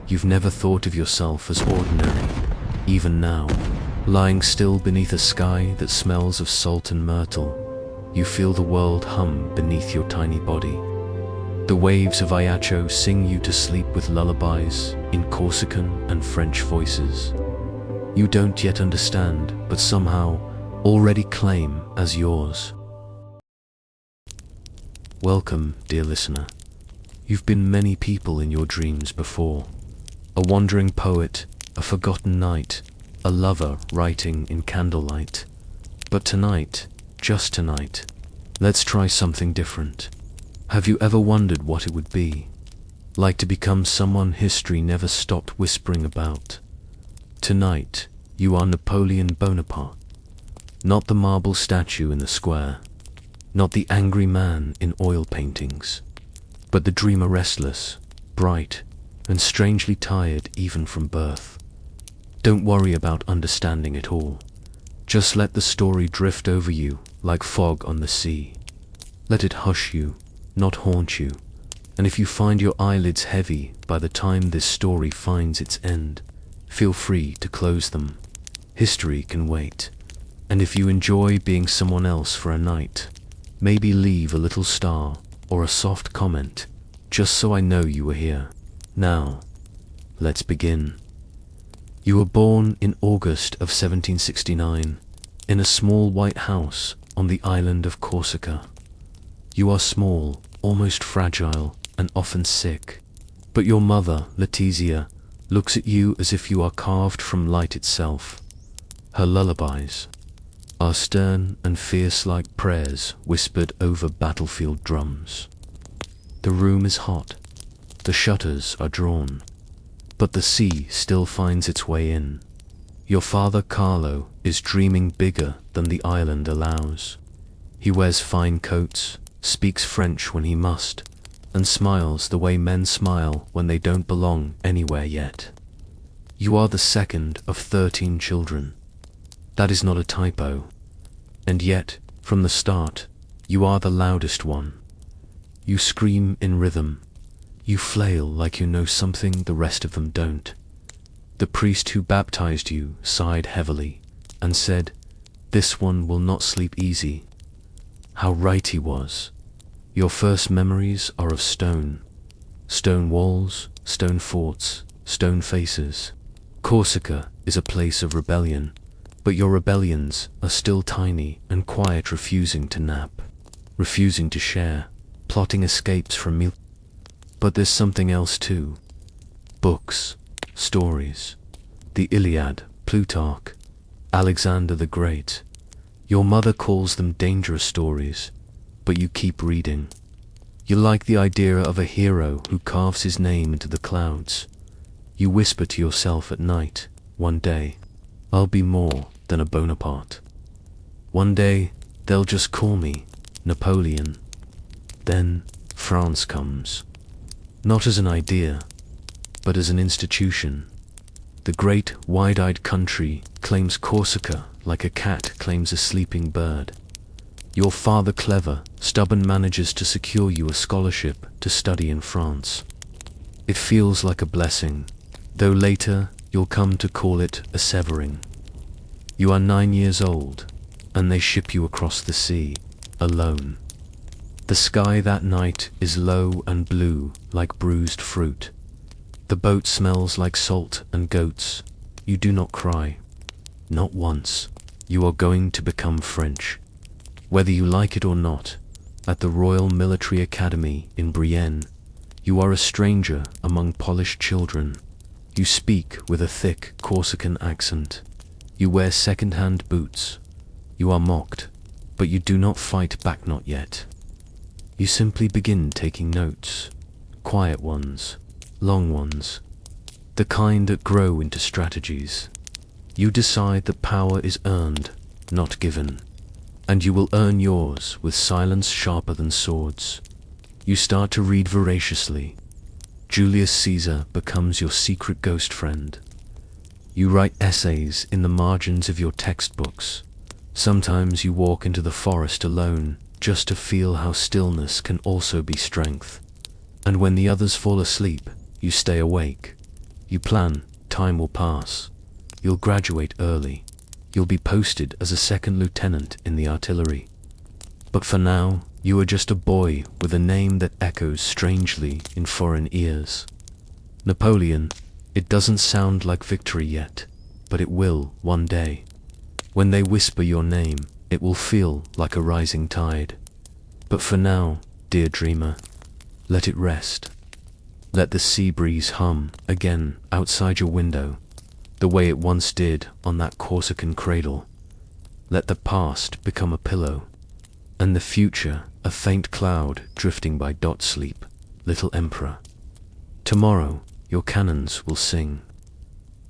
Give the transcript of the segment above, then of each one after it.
you've never thought of yourself as ordinary. Even now, lying still beneath a sky that smells of salt and myrtle, you feel the world hum beneath your tiny body. The waves of Ajaccio sing you to sleep with lullabies in Corsican and French voices. You don't yet understand, but somehow already claim as yours. Welcome, dear listener. You've been many people in your dreams before. A wandering poet, a forgotten knight, a lover writing in candlelight. But tonight, just tonight, let's try something different. Have you ever wondered what it would be like to become someone history never stopped whispering about? Tonight, you are Napoleon Bonaparte. Not the marble statue in the square, not the angry man in oil paintings, but the dreamer, restless, bright, and strangely tired even from birth. Don't worry about understanding it all. Just let the story drift over you like fog on the sea. Let it hush you, not haunt you. And if you find your eyelids heavy by the time this story finds its end, feel free to close them. History can wait. And if you enjoy being someone else for a night, maybe leave a little star or a soft comment, just so I know you were here. Now, let's begin. You were born in August of 1769 in a small white house on the island of Corsica. You are small, almost fragile, and often sick, but your mother, Letizia, looks at you as if you are carved from light itself. Her lullabies are stern and fierce like prayers whispered over battlefield drums. The room is hot, the shutters are drawn, but the sea still finds its way in. Your father, Carlo, is dreaming bigger than the island allows. He wears fine coats, speaks French when he must, and smiles the way men smile when they don't belong anywhere yet. You are the second of 13 children. That is not a typo. And yet, from the start, you are the loudest one. You scream in rhythm. You flail like you know something the rest of them don't. The priest who baptized you sighed heavily and said, "This one will not sleep easy." How right he was. Your first memories are of stone. Stone walls, stone forts, stone faces. Corsica is a place of rebellion, but your rebellions are still tiny and quiet, refusing to nap, refusing to share, plotting escapes from meal. But there's something else too. Books, stories, the Iliad, Plutarch, Alexander the Great. Your mother calls them dangerous stories, but you keep reading. You like the idea of a hero who carves his name into the clouds. You whisper to yourself at night, one day, I'll be more than a Bonaparte. One day, they'll just call me Napoleon. Then, France comes. Not as an idea, but as an institution. The great, wide-eyed country claims Corsica like a cat claims a sleeping bird. Your father, clever, stubborn, manages to secure you a scholarship to study in France. It feels like a blessing, though later you'll come to call it a severing. You are 9 years old, and they ship you across the sea, alone. The sky that night is low and blue like bruised fruit. The boat smells like salt and goats. You do not cry. Not once. You are going to become French. Whether you like it or not, at the Royal Military Academy in Brienne, you are a stranger among polished children. You speak with a thick Corsican accent. You wear second-hand boots. You are mocked, but you do not fight back, not yet. You simply begin taking notes, quiet ones, long ones, the kind that grow into strategies. You decide that power is earned, not given, and you will earn yours with silence sharper than swords. You start to read voraciously. Julius Caesar becomes your secret ghost friend. You write essays in the margins of your textbooks. Sometimes you walk into the forest alone, just to feel how stillness can also be strength. And when the others fall asleep, you stay awake. You plan, time will pass. You'll graduate early. You'll be posted as a second lieutenant in the artillery. But for now, you are just a boy with a name that echoes strangely in foreign ears. Napoleon. It doesn't sound like victory yet, but it will one day. When they whisper your name, it will feel like a rising tide. But for now, dear dreamer, let it rest. Let the sea breeze hum again outside your window, the way it once did on that Corsican cradle. Let the past become a pillow, and the future a faint cloud drifting by. Sleep, little emperor. Tomorrow your cannons will sing.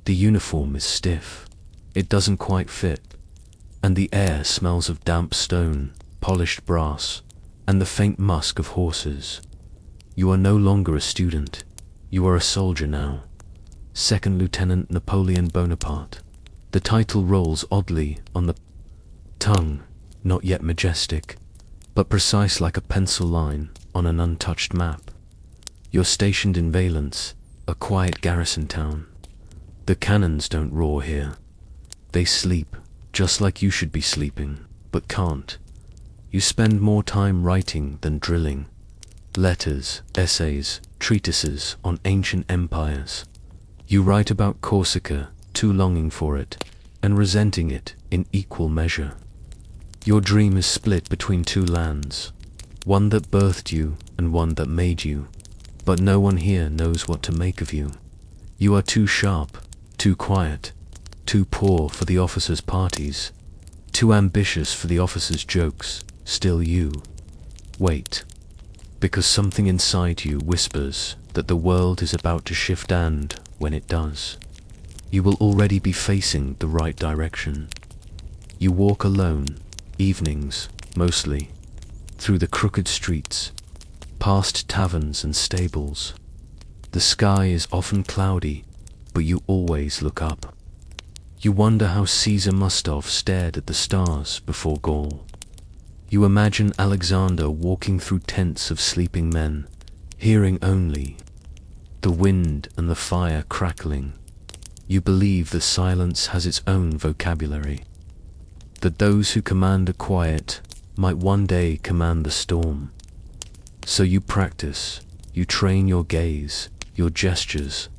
The uniform is stiff, it doesn't quite fit, and the air smells of damp stone, polished brass, and the faint musk of horses. You are no longer a student, you are a soldier now. Second Lieutenant Napoleon Bonaparte. The title rolls oddly on the tongue, not yet majestic, but precise like a pencil line on an untouched map. You're stationed in Valence, a quiet garrison town. The cannons don't roar here. They sleep, just like you should be sleeping, but can't. You spend more time writing than drilling. Letters, essays, treatises on ancient empires. You write about Corsica, too longing for it, and resenting it in equal measure. Your dream is split between two lands, one that birthed you and one that made you, but no one here knows what to make of you. You are too sharp, too quiet, too poor for the officers' parties, too ambitious for the officers' jokes. Still you wait, because something inside you whispers that the world is about to shift, and when it does, you will already be facing the right direction. You walk alone, evenings mostly, through the crooked streets, past taverns and stables. The sky is often cloudy, but you always look up. You wonder how Caesar must have stared at the stars before Gaul. You imagine Alexander walking through tents of sleeping men, hearing only the wind and the fire crackling. You believe the silence has its own vocabulary, that those who command a quiet might one day command the storm. So you practice, you train your gaze, your gestures.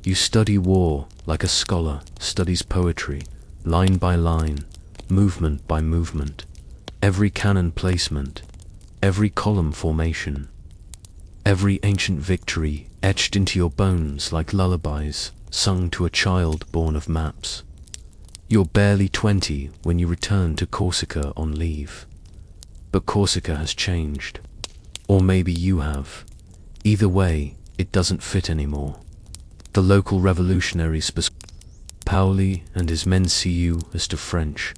You study war like a scholar studies poetry, line by line, movement by movement, every cannon placement, every column formation, every ancient victory etched into your bones like lullabies sung to a child born of maps. You're barely 20 when you return to Corsica on leave. But Corsica has changed. Or maybe you have. Either way, it doesn't fit anymore. The local revolutionaries, Paoli and his men, see you as to French.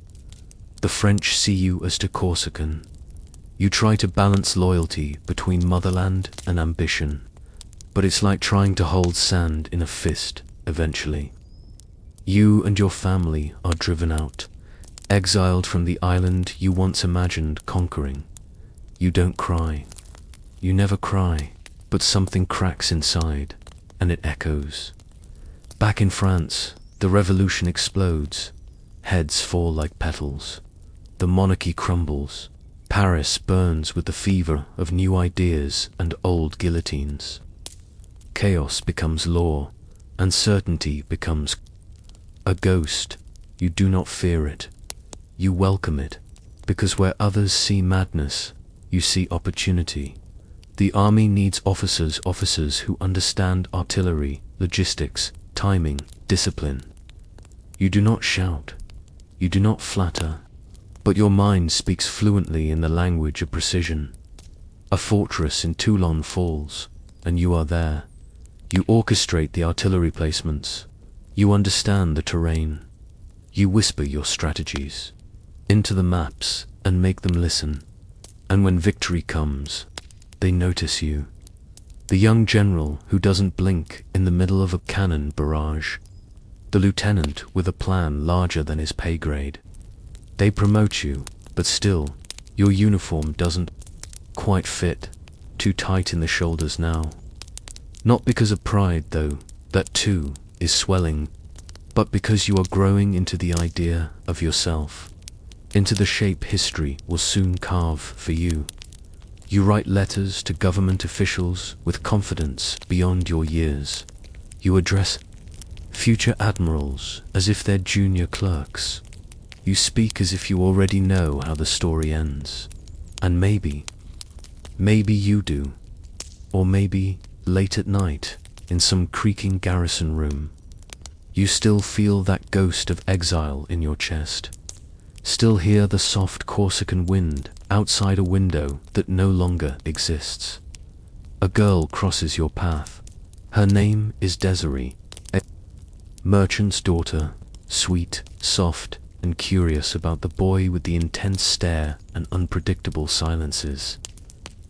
The French see you as to Corsican. You try to balance loyalty between motherland and ambition, but it's like trying to hold sand in a fist eventually. You and your family are driven out, exiled from the island you once imagined conquering. You don't cry. You never cry, but something cracks inside, and it echoes. Back in France, the revolution explodes. Heads fall like petals. The monarchy crumbles. Paris burns with the fever of new ideas and old guillotines. Chaos becomes law. Uncertainty becomes a ghost. You do not fear it. You welcome it, because where others see madness, you see opportunity. The army needs officers who understand artillery, logistics, timing, discipline. You do not shout. You do not flatter. But your mind speaks fluently in the language of precision. A fortress in Toulon falls, and you are there. You orchestrate the artillery placements. You understand the terrain. You whisper your strategies into the maps and make them listen. And when victory comes, they notice you. The young general who doesn't blink in the middle of a cannon barrage. The lieutenant with a plan larger than his pay grade. They promote you, but still, your uniform doesn't quite fit, too tight in the shoulders now. Not because of pride, though, That too is swelling, but because you are growing into the idea of yourself, into the shape history will soon carve for you. You write letters to government officials with confidence beyond your years. You address future admirals as if they're junior clerks. You speak as if you already know how the story ends. And maybe you do. Or maybe, late at night, in some creaking garrison room, you still feel that ghost of exile in your chest. Still hear the soft Corsican wind outside a window that no longer exists. A girl crosses your path. Her name is Desiree, a merchant's daughter, sweet, soft, and curious about the boy with the intense stare and unpredictable silences.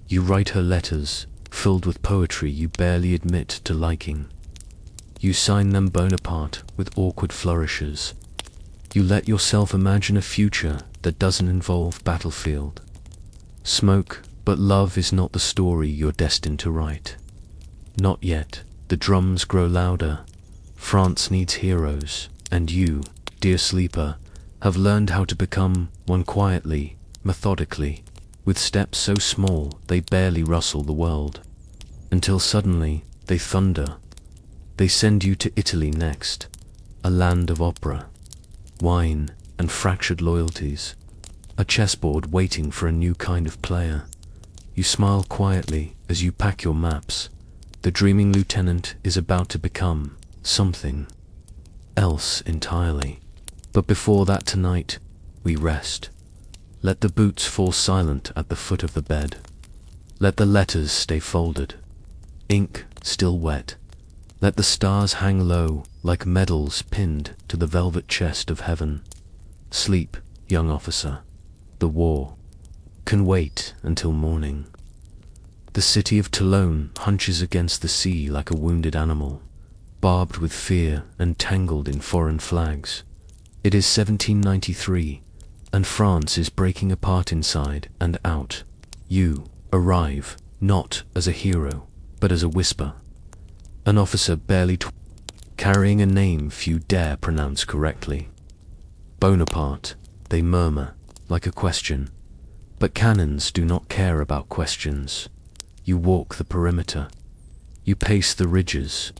You write her letters, filled with poetry you barely admit to liking. You sign them Bonaparte with awkward flourishes. You let yourself imagine a future that doesn't involve battlefield, smoke, but love is not the story you're destined to write. Not yet. The drums grow louder. France needs heroes, and you, dear sleeper, have learned how to become one quietly, methodically, with steps so small they barely rustle the world. Until suddenly, they thunder. They send you to Italy next, a land of opera, wine, and fractured loyalties, a chessboard waiting for a new kind of player. You smile quietly as you pack your maps. The dreaming lieutenant is about to become something else entirely. But before that tonight, we rest. Let the boots fall silent at the foot of the bed. Let the letters stay folded, ink still wet. Let the stars hang low like medals pinned to the velvet chest of heaven. Sleep, young officer. The war can wait until morning. The city of Toulon hunches against the sea like a wounded animal, barbed with fear and tangled in foreign flags. It is 1793, and France is breaking apart inside and out. You arrive, not as a hero, but as a whisper. An officer barely carrying a name few dare pronounce correctly. Bonaparte, they murmur, like a question. But cannons do not care about questions. You walk the perimeter. You pace the ridges.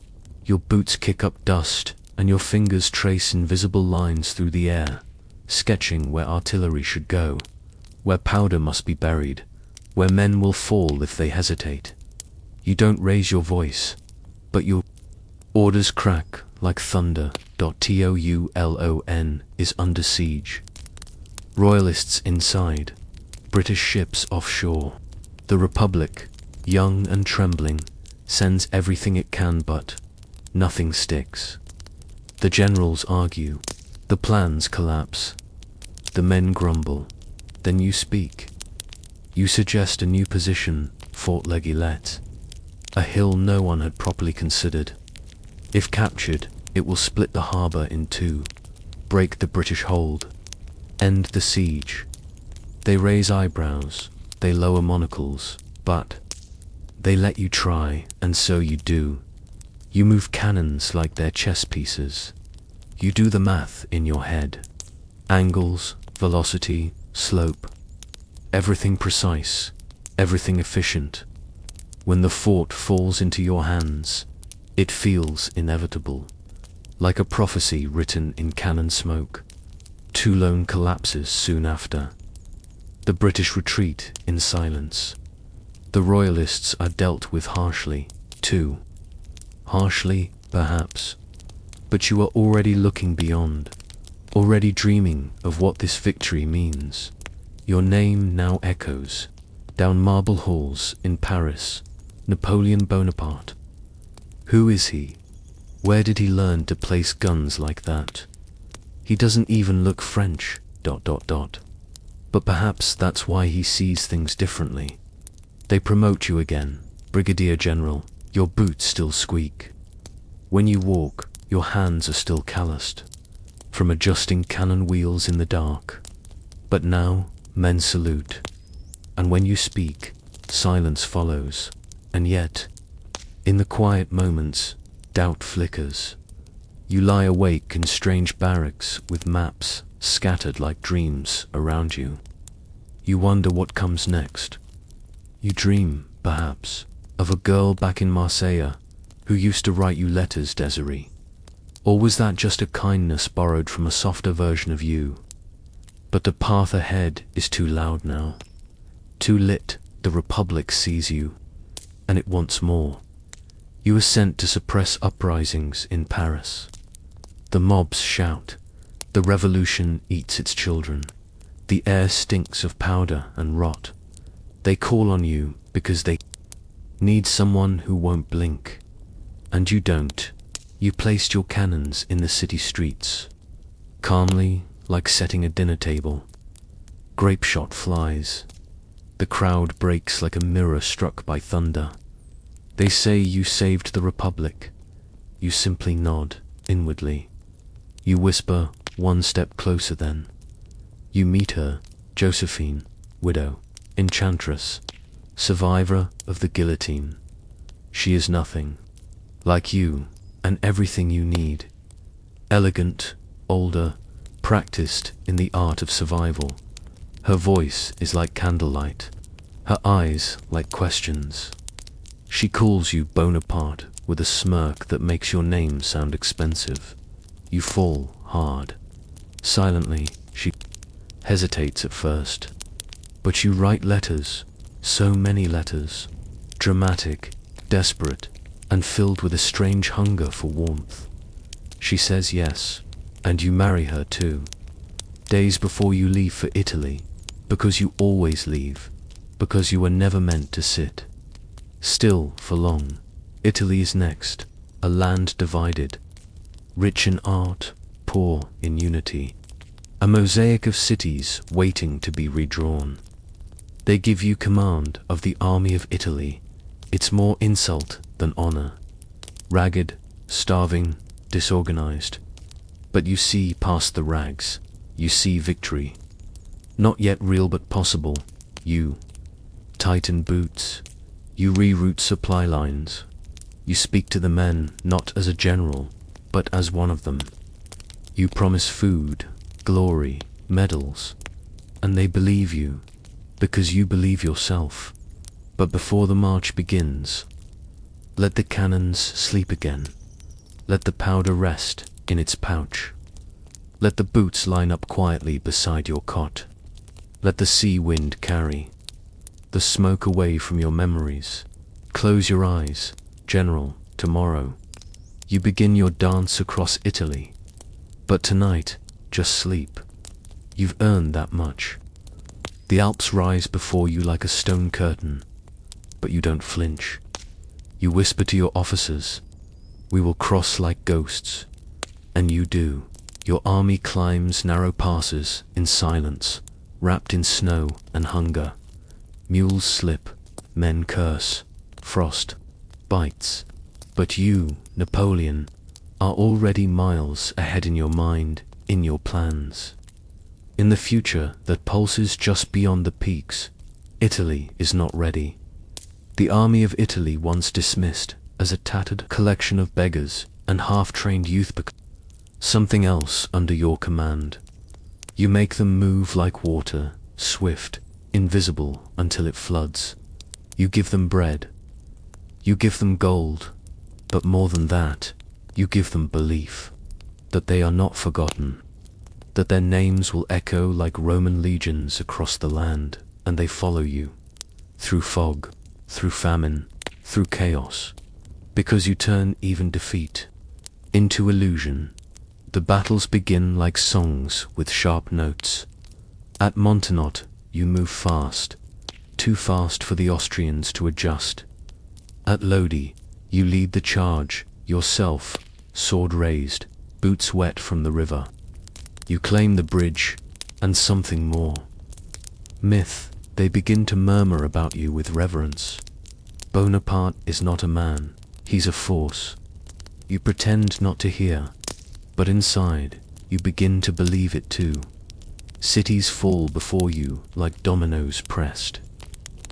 Your boots kick up dust, and your fingers trace invisible lines through the air, sketching where artillery should go, where powder must be buried, where men will fall if they hesitate. You don't raise your voice, but your orders crack like thunder. Toulon is under siege. Royalists inside, British ships offshore. The Republic, young and trembling, sends everything it can, but nothing sticks. The generals argue, the plans collapse, the men grumble. Then you speak. You suggest a new position, Fort Legillette, a hill no one had properly considered. If captured, it will split the harbour in two, break the British hold, end the siege. They raise eyebrows, they lower monocles, but they let you try, and so you do. You move cannons like they're chess pieces. You do the math in your head. Angles, velocity, slope. Everything precise, everything efficient. When the fort falls into your hands, it feels inevitable, like a prophecy written in cannon smoke. Toulon collapses soon after. The British retreat in silence. The Royalists are dealt with harshly, too. Harshly, perhaps, but you are already looking beyond, already dreaming of what this victory means. Your name now echoes down marble halls in Paris. Napoleon Bonaparte. Who is he? Where did he learn to place guns like that? He doesn't even look French, ... But perhaps that's why he sees things differently. They promote you again, Brigadier General. Your boots still squeak. When you walk, your hands are still calloused, from adjusting cannon wheels in the dark. But now, men salute. And when you speak, silence follows. And yet, in the quiet moments, Doubt flickers. You lie awake in strange barracks with maps scattered like dreams around you. You wonder what comes next. You dream, perhaps, of a girl back in Marseille who used to write you letters, Desiree. Or was that just a kindness borrowed from a softer version of you? But the path ahead is too loud now. Too lit, the Republic sees you, and it wants more. You are sent to suppress uprisings in Paris. The mobs shout. The revolution eats its children. The air stinks of powder and rot. They call on you because they need someone who won't blink. And you don't. You placed your cannons in the city streets, calmly, like setting a dinner table. Grape shot flies. The crowd breaks like a mirror struck by thunder. They say you saved the Republic. You simply nod, inwardly. You whisper, one step closer then. You meet her, Josephine, widow, enchantress, survivor of the guillotine. She is nothing. Like you, and everything you need. Elegant, older, practiced in the art of survival. Her voice is like candlelight, her eyes like questions. She calls you Bonaparte with a smirk that makes your name sound expensive. You fall hard. Silently, she hesitates at first. But you write letters, so many letters, dramatic, desperate, and filled with a strange hunger for warmth. She says yes, and you marry her too. Days before you leave for Italy, because you always leave, because you were never meant to sit still for long. Italy is next, a land divided, rich in art, poor in unity, a mosaic of cities waiting to be redrawn. They give you command of the army of Italy. It's more insult than honor. Ragged, starving, disorganized. But you see past the rags. You see victory. Not yet real but possible. You tighten boots. You reroute supply lines. You speak to the men not as a general, but as one of them. You promise food, glory, medals, and they believe you, because you believe yourself. But before the march begins, let the cannons sleep again. Let the powder rest in its pouch. Let the boots line up quietly beside your cot. Let the sea wind carry the smoke away from your memories. Close your eyes, General, tomorrow. You begin your dance across Italy. But tonight, just sleep. You've earned that much. The Alps rise before you like a stone curtain, but you don't flinch. You whisper to your officers, we will cross like ghosts. And you do. Your army climbs narrow passes in silence, wrapped in snow and hunger. Mules slip, men curse, frost bites. But you, Napoleon, are already miles ahead in your mind, in your plans. In the future that pulses just beyond the peaks, Italy is not ready. The army of Italy, once dismissed as a tattered collection of beggars and half-trained youth, become something else under your command. You make them move like water, swift, invisible until it floods. You give them bread. You give them gold. But more than that, you give them belief that they are not forgotten, that their names will echo like Roman legions across the land, and they follow you through fog, through famine, through chaos, because you turn even defeat into illusion. The battles begin like songs with sharp notes. At Montenot, you move fast, too fast for the Austrians to adjust. At Lodi, you lead the charge, yourself, sword raised, boots wet from the river. You claim the bridge, and something more. Myth, they begin to murmur about you with reverence. Bonaparte is not a man, he's a force. You pretend not to hear, but inside, you begin to believe it too. Cities fall before you like dominoes pressed.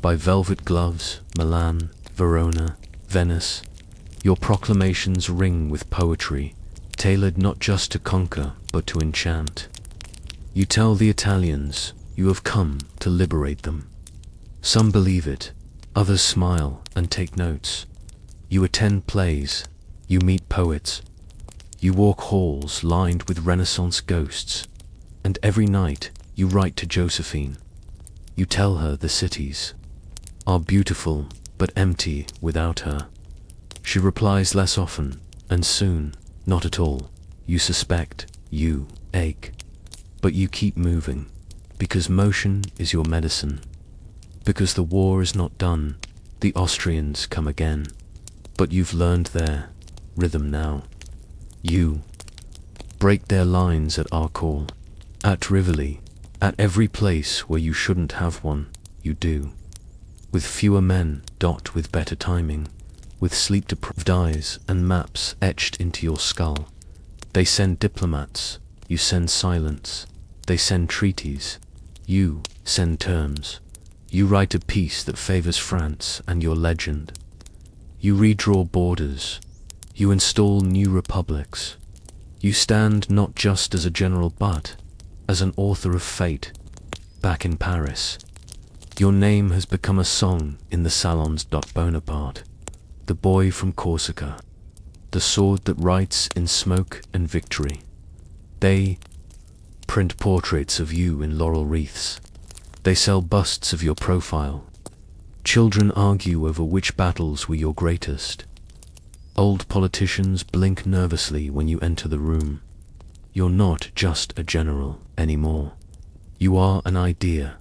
By velvet gloves, Milan, Verona, Venice, Your proclamations ring with poetry, tailored not just to conquer, but to enchant. You tell the Italians you have come to liberate them. Some believe it, others smile and take notes. You attend plays, you meet poets, you walk halls lined with Renaissance ghosts, and every night you write to Josephine. You tell her the cities are beautiful but empty without her. She replies less often, and soon, not at all. You suspect, you ache, but you keep moving, because motion is your medicine. Because the war is not done, the Austrians come again, but you've learned their rhythm now. You break their lines at our call, at Rivoli, at every place where you shouldn't have one, you do. With fewer men, with better timing, with sleep-deprived eyes and maps etched into your skull. They send diplomats, you send silence. They send treaties, you send terms. You write a piece that favors France and your legend. You redraw borders. You install new republics. You stand not just as a general but as an author of fate. Back in Paris, your name has become a song in the salons. Bonaparte, the boy from Corsica, the sword that writes in smoke and victory. They print portraits of you in laurel wreaths. They sell busts of your profile. Children argue over which battles were your greatest. Old politicians blink nervously when you enter the room. You're not just a general anymore. You are an idea.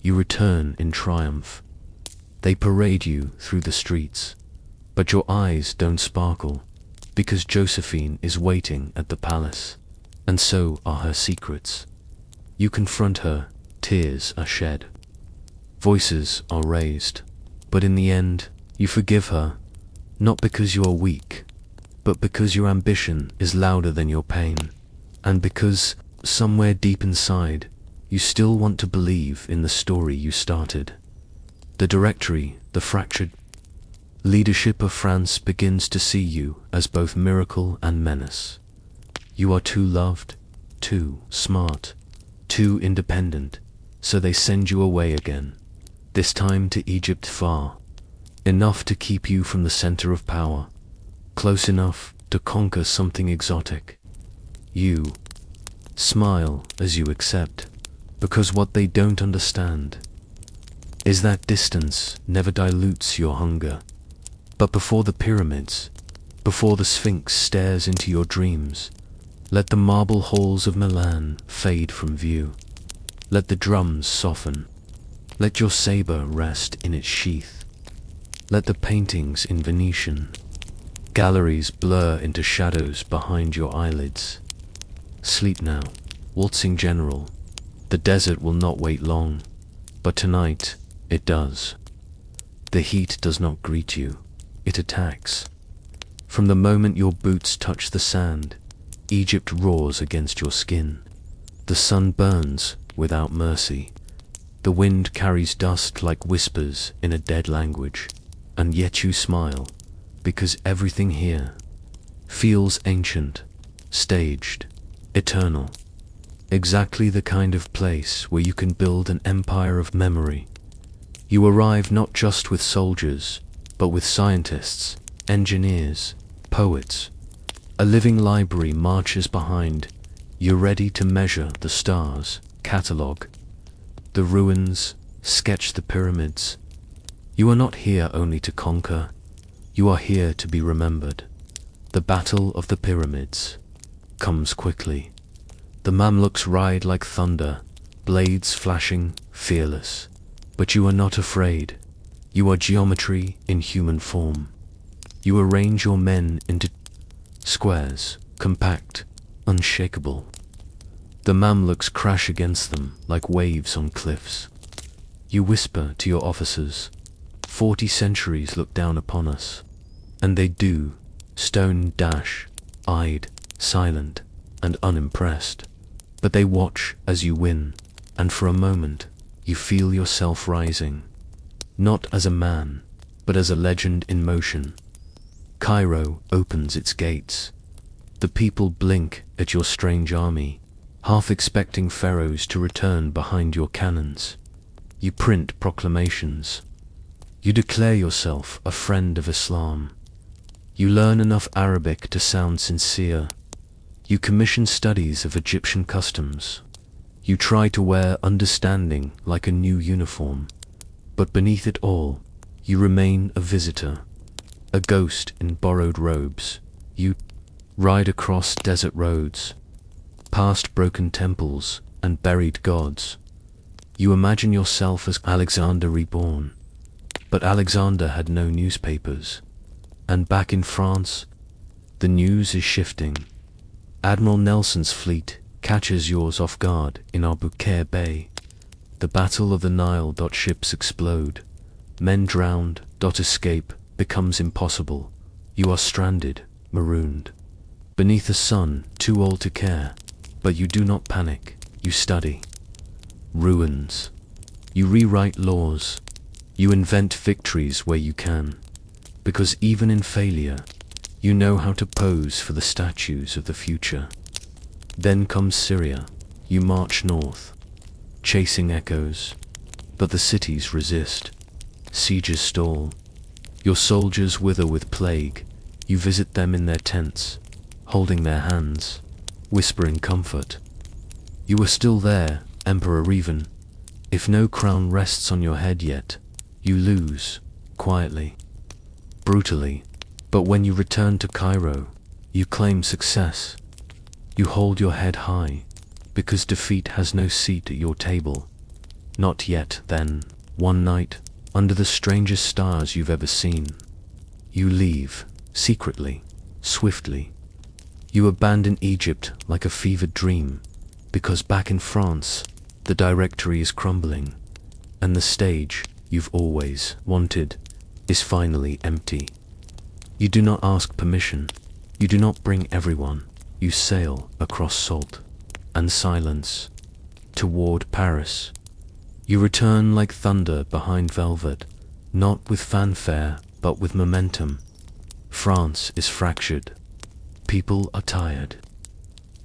You return in triumph. They parade you through the streets, but your eyes don't sparkle, because Josephine is waiting at the palace, and so are her secrets. You confront her, tears are shed. Voices are raised, but in the end, you forgive her, not because you are weak, but because your ambition is louder than your pain, and because, somewhere deep inside, you still want to believe in the story you started. The Directory, the fractured leadership of France begins to see you as both miracle and menace. You are too loved, too smart, too independent, so they send you away again, this time to Egypt far, enough to keep you from the center of power, close enough to conquer something exotic. You smile as you accept, because what they don't understand is that distance never dilutes your hunger. But before the pyramids, before the Sphinx stares into your dreams, let the marble halls of Milan fade from view. Let the drums soften. Let your saber rest in its sheath. Let the paintings in Venetian galleries blur into shadows behind your eyelids. Sleep now, waltzing general. The desert will not wait long, but tonight it does. The heat does not greet you, it attacks. From the moment your boots touch the sand, Egypt roars against your skin. The sun burns without mercy. The wind carries dust like whispers in a dead language, and yet you smile, because everything here feels ancient, staged, eternal. Exactly the kind of place where you can build an empire of memory. You arrive not just with soldiers, but with scientists, engineers, poets. A living library marches behind. You're ready to measure the stars, catalogue the ruins, sketch the pyramids. You are not here only to conquer. You are here to be remembered. The Battle of the Pyramids comes quickly. The Mamluks ride like thunder, blades flashing, fearless. But you are not afraid. You are geometry in human form. You arrange your men into squares, compact, unshakable. The Mamluks crash against them like waves on cliffs. You whisper to your officers, 40 centuries look down upon us. And they do, stone-eyed, silent, and unimpressed. But they watch as you win, and for a moment, you feel yourself rising. Not as a man, but as a legend in motion. Cairo opens its gates. The people blink at your strange army, half expecting pharaohs to return behind your cannons. You print proclamations. You declare yourself a friend of Islam. You learn enough Arabic to sound sincere. You commission studies of Egyptian customs. You try to wear understanding like a new uniform. But beneath it all, you remain a visitor, a ghost in borrowed robes. You ride across desert roads, past broken temples and buried gods. You imagine yourself as Alexander reborn. But Alexander had no newspapers. And back in France, the news is shifting. Admiral Nelson's fleet catches yours off guard in Albuquerque Bay. The Battle of the Nile. Ships explode. Men drowned. Escape becomes impossible. You are stranded, marooned. Beneath a sun too old to care. But you do not panic. You study. Ruins. You rewrite laws. You invent victories where you can. Because even in failure, you know how to pose for the statues of the future. Then comes Syria. You march north, chasing echoes. But the cities resist. Sieges stall. Your soldiers wither with plague. You visit them in their tents, holding their hands, whispering comfort. You are still there, Emperor even. If no crown rests on your head yet, you lose, quietly, brutally. But when you return to Cairo, you claim success. You hold your head high, because defeat has no seat at your table. Not yet, then, one night, under the strangest stars you've ever seen, you leave, secretly, swiftly. You abandon Egypt like a fevered dream, because back in France, the directory is crumbling, and the stage you've always wanted is finally empty. You do not ask permission. You do not bring everyone. You sail across salt and silence toward Paris. You return like thunder behind velvet, not with fanfare, but with momentum. France is fractured. People are tired.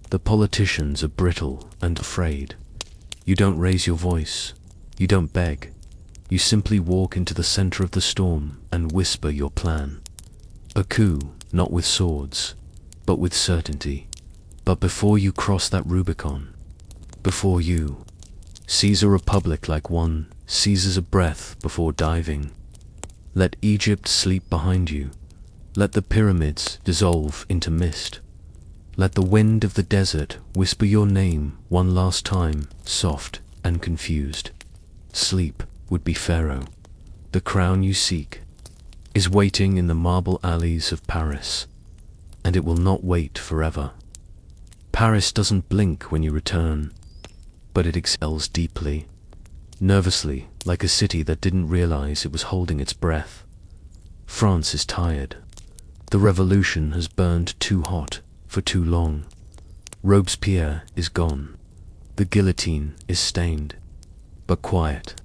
The politicians are brittle and afraid. You don't raise your voice. You don't beg. You simply walk into the center of the storm and whisper your plan. A coup, not with swords, but with certainty. But before you cross that Rubicon, before you seize a republic like one seizes a breath before diving, let Egypt sleep behind you. Let the pyramids dissolve into mist. Let the wind of the desert whisper your name one last time, soft and confused. Sleep would be Pharaoh. The crown you seek is waiting in the marble alleys of Paris, and it will not wait forever. Paris doesn't blink when you return, but it exhales deeply, nervously, like a city that didn't realize it was holding its breath. France is tired. The revolution has burned too hot for too long. Robespierre is gone. The guillotine is stained, but quiet.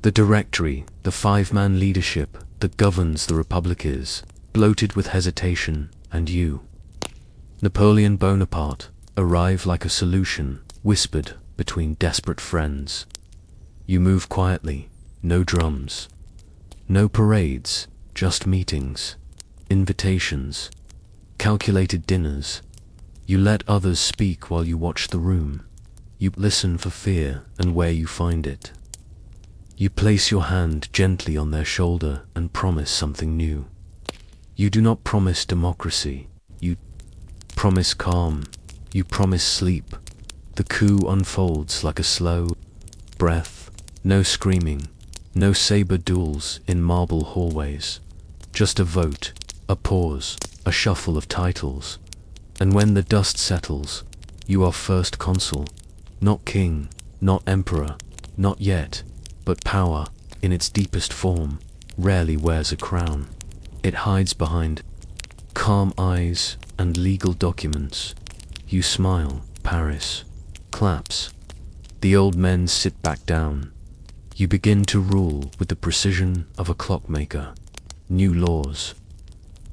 The directory, the five-man leadership that governs the republic is bloated with hesitation, and you, Napoleon Bonaparte, arrive like a solution, whispered between desperate friends. You move quietly, no drums, no parades, just meetings, invitations, calculated dinners. You let others speak while you watch the room. You listen for fear and where you find it. You place your hand gently on their shoulder and promise something new. You do not promise democracy. You promise calm. You promise sleep. The coup unfolds like a slow breath. No screaming. No saber duels in marble hallways. Just a vote, a pause, a shuffle of titles. And when the dust settles, you are first consul. Not king, not emperor, not yet. But power, in its deepest form, rarely wears a crown. It hides behind calm eyes and legal documents. You smile, Paris claps. The old men sit back down. You begin to rule with the precision of a clockmaker. New laws,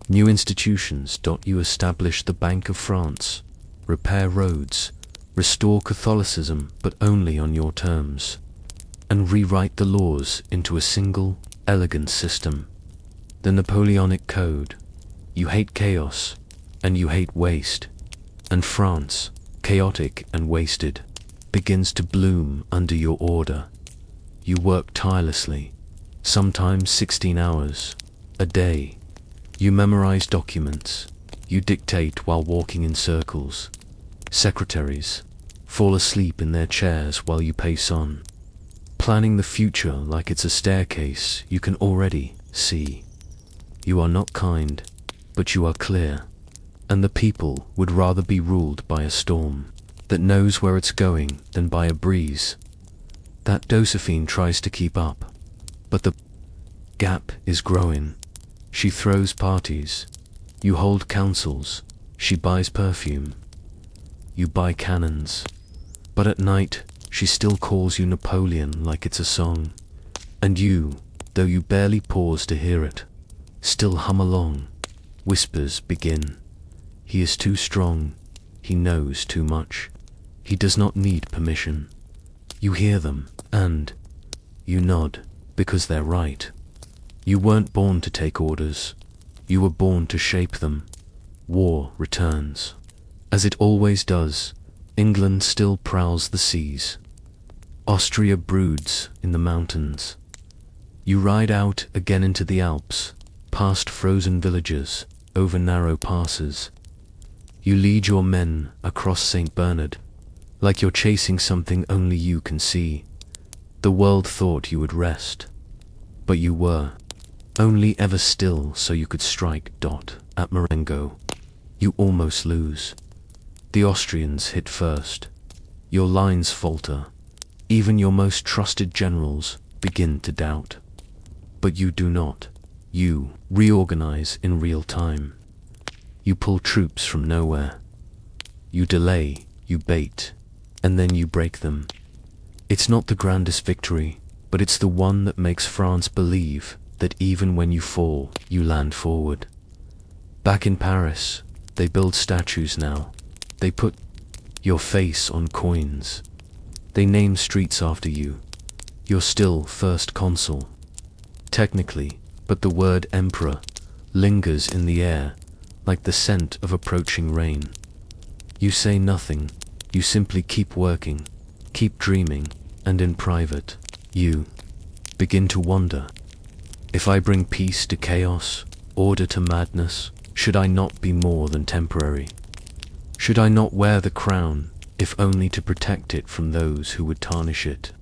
New institutions. You establish the Bank of France, repair roads, restore Catholicism, but only on your terms, and rewrite the laws into a single, elegant system. The Napoleonic Code. You hate chaos, and you hate waste, and France, chaotic and wasted, begins to bloom under your order. You work tirelessly, sometimes 16 hours a day. You memorize documents. You dictate while walking in circles. Secretaries fall asleep in their chairs while you pace on, planning the future like it's a staircase you can already see. You are not kind, but you are clear, and the people would rather be ruled by a storm that knows where it's going than by a breeze. That Josephine tries to keep up, but the gap is growing. She throws parties. You hold councils. She buys perfume. You buy cannons. But at night, she still calls you Napoleon like it's a song. And you, though you barely pause to hear it, still hum along. Whispers begin. He is too strong. He knows too much. He does not need permission. You hear them, and you nod, because they're right. You weren't born to take orders. You were born to shape them. War returns. As it always does, England still prowls the seas. Austria broods in the mountains. You ride out again into the Alps, past frozen villages, over narrow passes. You lead your men across St. Bernard, like you're chasing something only you can see. The world thought you would rest, but you were only ever still so you could strike. At Marengo, you almost lose. The Austrians hit first. Your lines falter. Even your most trusted generals begin to doubt. But you do not. You reorganize in real time. You pull troops from nowhere. You delay, you bait, and then you break them. It's not the grandest victory, but it's the one that makes France believe that even when you fall, you land forward. Back in Paris, they build statues now. They put your face on coins. They name streets after you. You're still first consul. Technically, but the word emperor lingers in the air like the scent of approaching rain. You say nothing. You simply keep working, keep dreaming, and in private, you begin to wonder. If I bring peace to chaos, order to madness, should I not be more than temporary? Should I not wear the crown, if only to protect it from those who would tarnish it?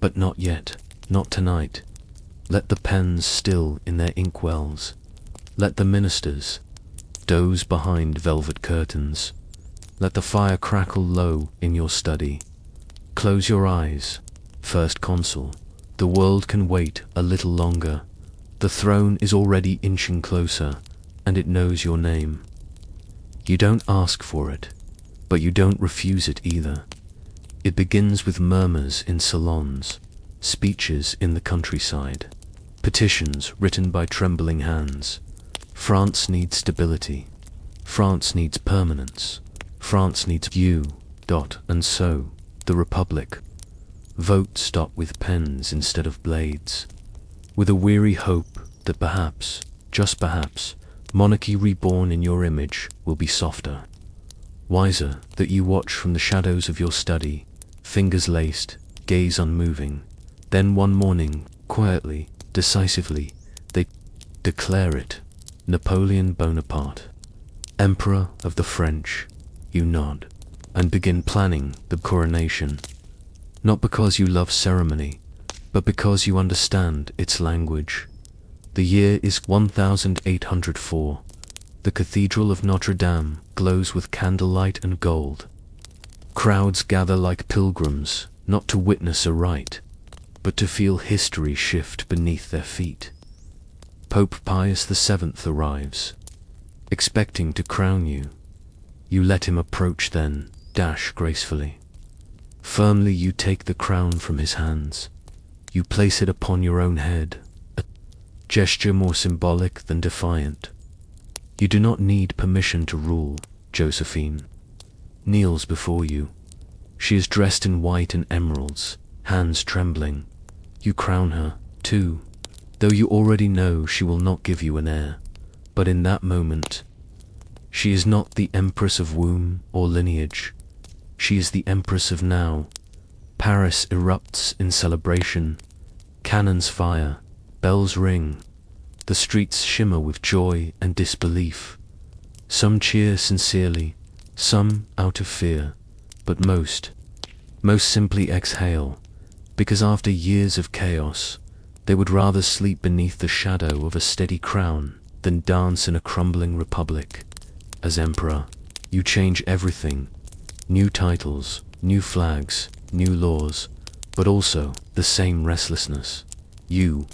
But not yet, not tonight. Let the pens still in their inkwells. Let the ministers doze behind velvet curtains. Let the fire crackle low in your study. Close your eyes, first consul. The world can wait a little longer. The throne is already inching closer, and it knows your name. You don't ask for it, but you don't refuse it either. It begins with murmurs in salons, speeches in the countryside, petitions written by trembling hands. France needs stability. France needs permanence. France needs you. And so, the Republic. Vote stop with pens instead of blades, with a weary hope that perhaps, just perhaps, monarchy reborn in your image will be softer, wiser, that you watch from the shadows of your study, fingers laced, gaze unmoving. Then one morning, quietly, decisively, they declare it. Napoleon Bonaparte, Emperor of the French. You nod, and begin planning the coronation. Not because you love ceremony, but because you understand its language. The year is 1804. The Cathedral of Notre Dame glows with candlelight and gold. Crowds gather like pilgrims, not to witness a rite, but to feel history shift beneath their feet. Pope Pius VII arrives, expecting to crown you. You let him approach then, gracefully. Firmly you take the crown from his hands. You place it upon your own head, a gesture more symbolic than defiant. You do not need permission to rule. Josephine kneels before you. She is dressed in white and emeralds, hands trembling. You crown her, too, though you already know she will not give you an heir. But in that moment, she is not the empress of womb or lineage. She is the empress of now. Paris erupts in celebration. Cannons fire, bells ring. The streets shimmer with joy and disbelief. Some cheer sincerely, some out of fear, but most simply exhale, because after years of chaos, they would rather sleep beneath the shadow of a steady crown than dance in a crumbling republic. As emperor, you change everything. New titles, new flags, new laws, but also the same restlessness. You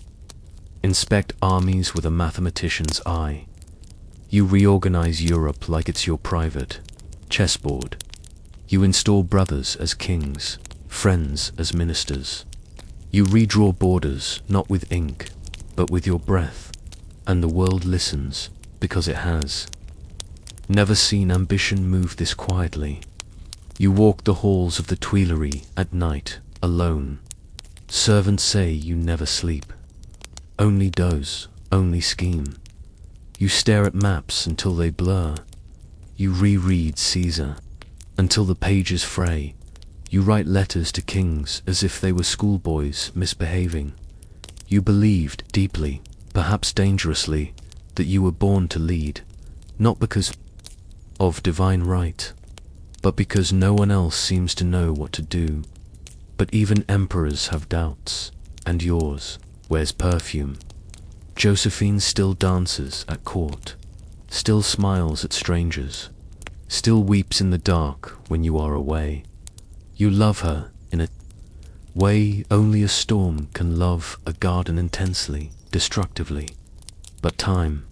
inspect armies with a mathematician's eye. You reorganize Europe like it's your private chessboard. You install brothers as kings, friends as ministers. You redraw borders not with ink, but with your breath, and the world listens because it has never seen ambition move this quietly. You walk the halls of the Tuileries at night, alone. Servants say you never sleep. Only doze, only scheme. You stare at maps until they blur. You reread Caesar until the pages fray. You write letters to kings as if they were schoolboys misbehaving. You believed deeply, perhaps dangerously, that you were born to lead, not because of divine right, but because no one else seems to know what to do. But even emperors have doubts, and yours wears perfume. Josephine still dances at court, still smiles at strangers, still weeps in the dark when you are away. You love her in a way only a storm can love a garden intensely, destructively. But time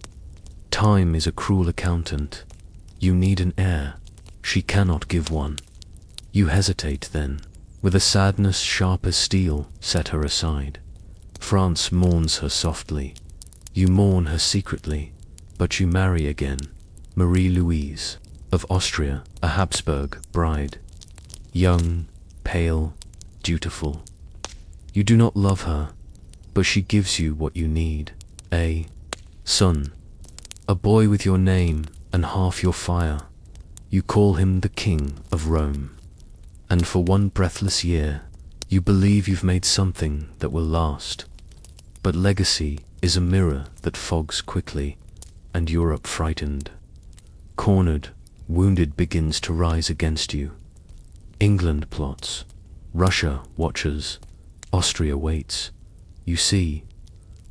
is a cruel accountant. You need an heir. She cannot give one. You hesitate then. With a sadness sharp as steel, set her aside. France mourns her softly. You mourn her secretly, but you marry again. Marie-Louise of Austria, a Habsburg bride. Young, pale, dutiful. You do not love her, but she gives you what you need. A son, a boy with your name and half your fire. You call him the King of Rome. And for one breathless year, you believe you've made something that will last. But legacy is a mirror that fogs quickly, and Europe frightened, cornered, wounded begins to rise against you. England plots, Russia watches, Austria waits. You see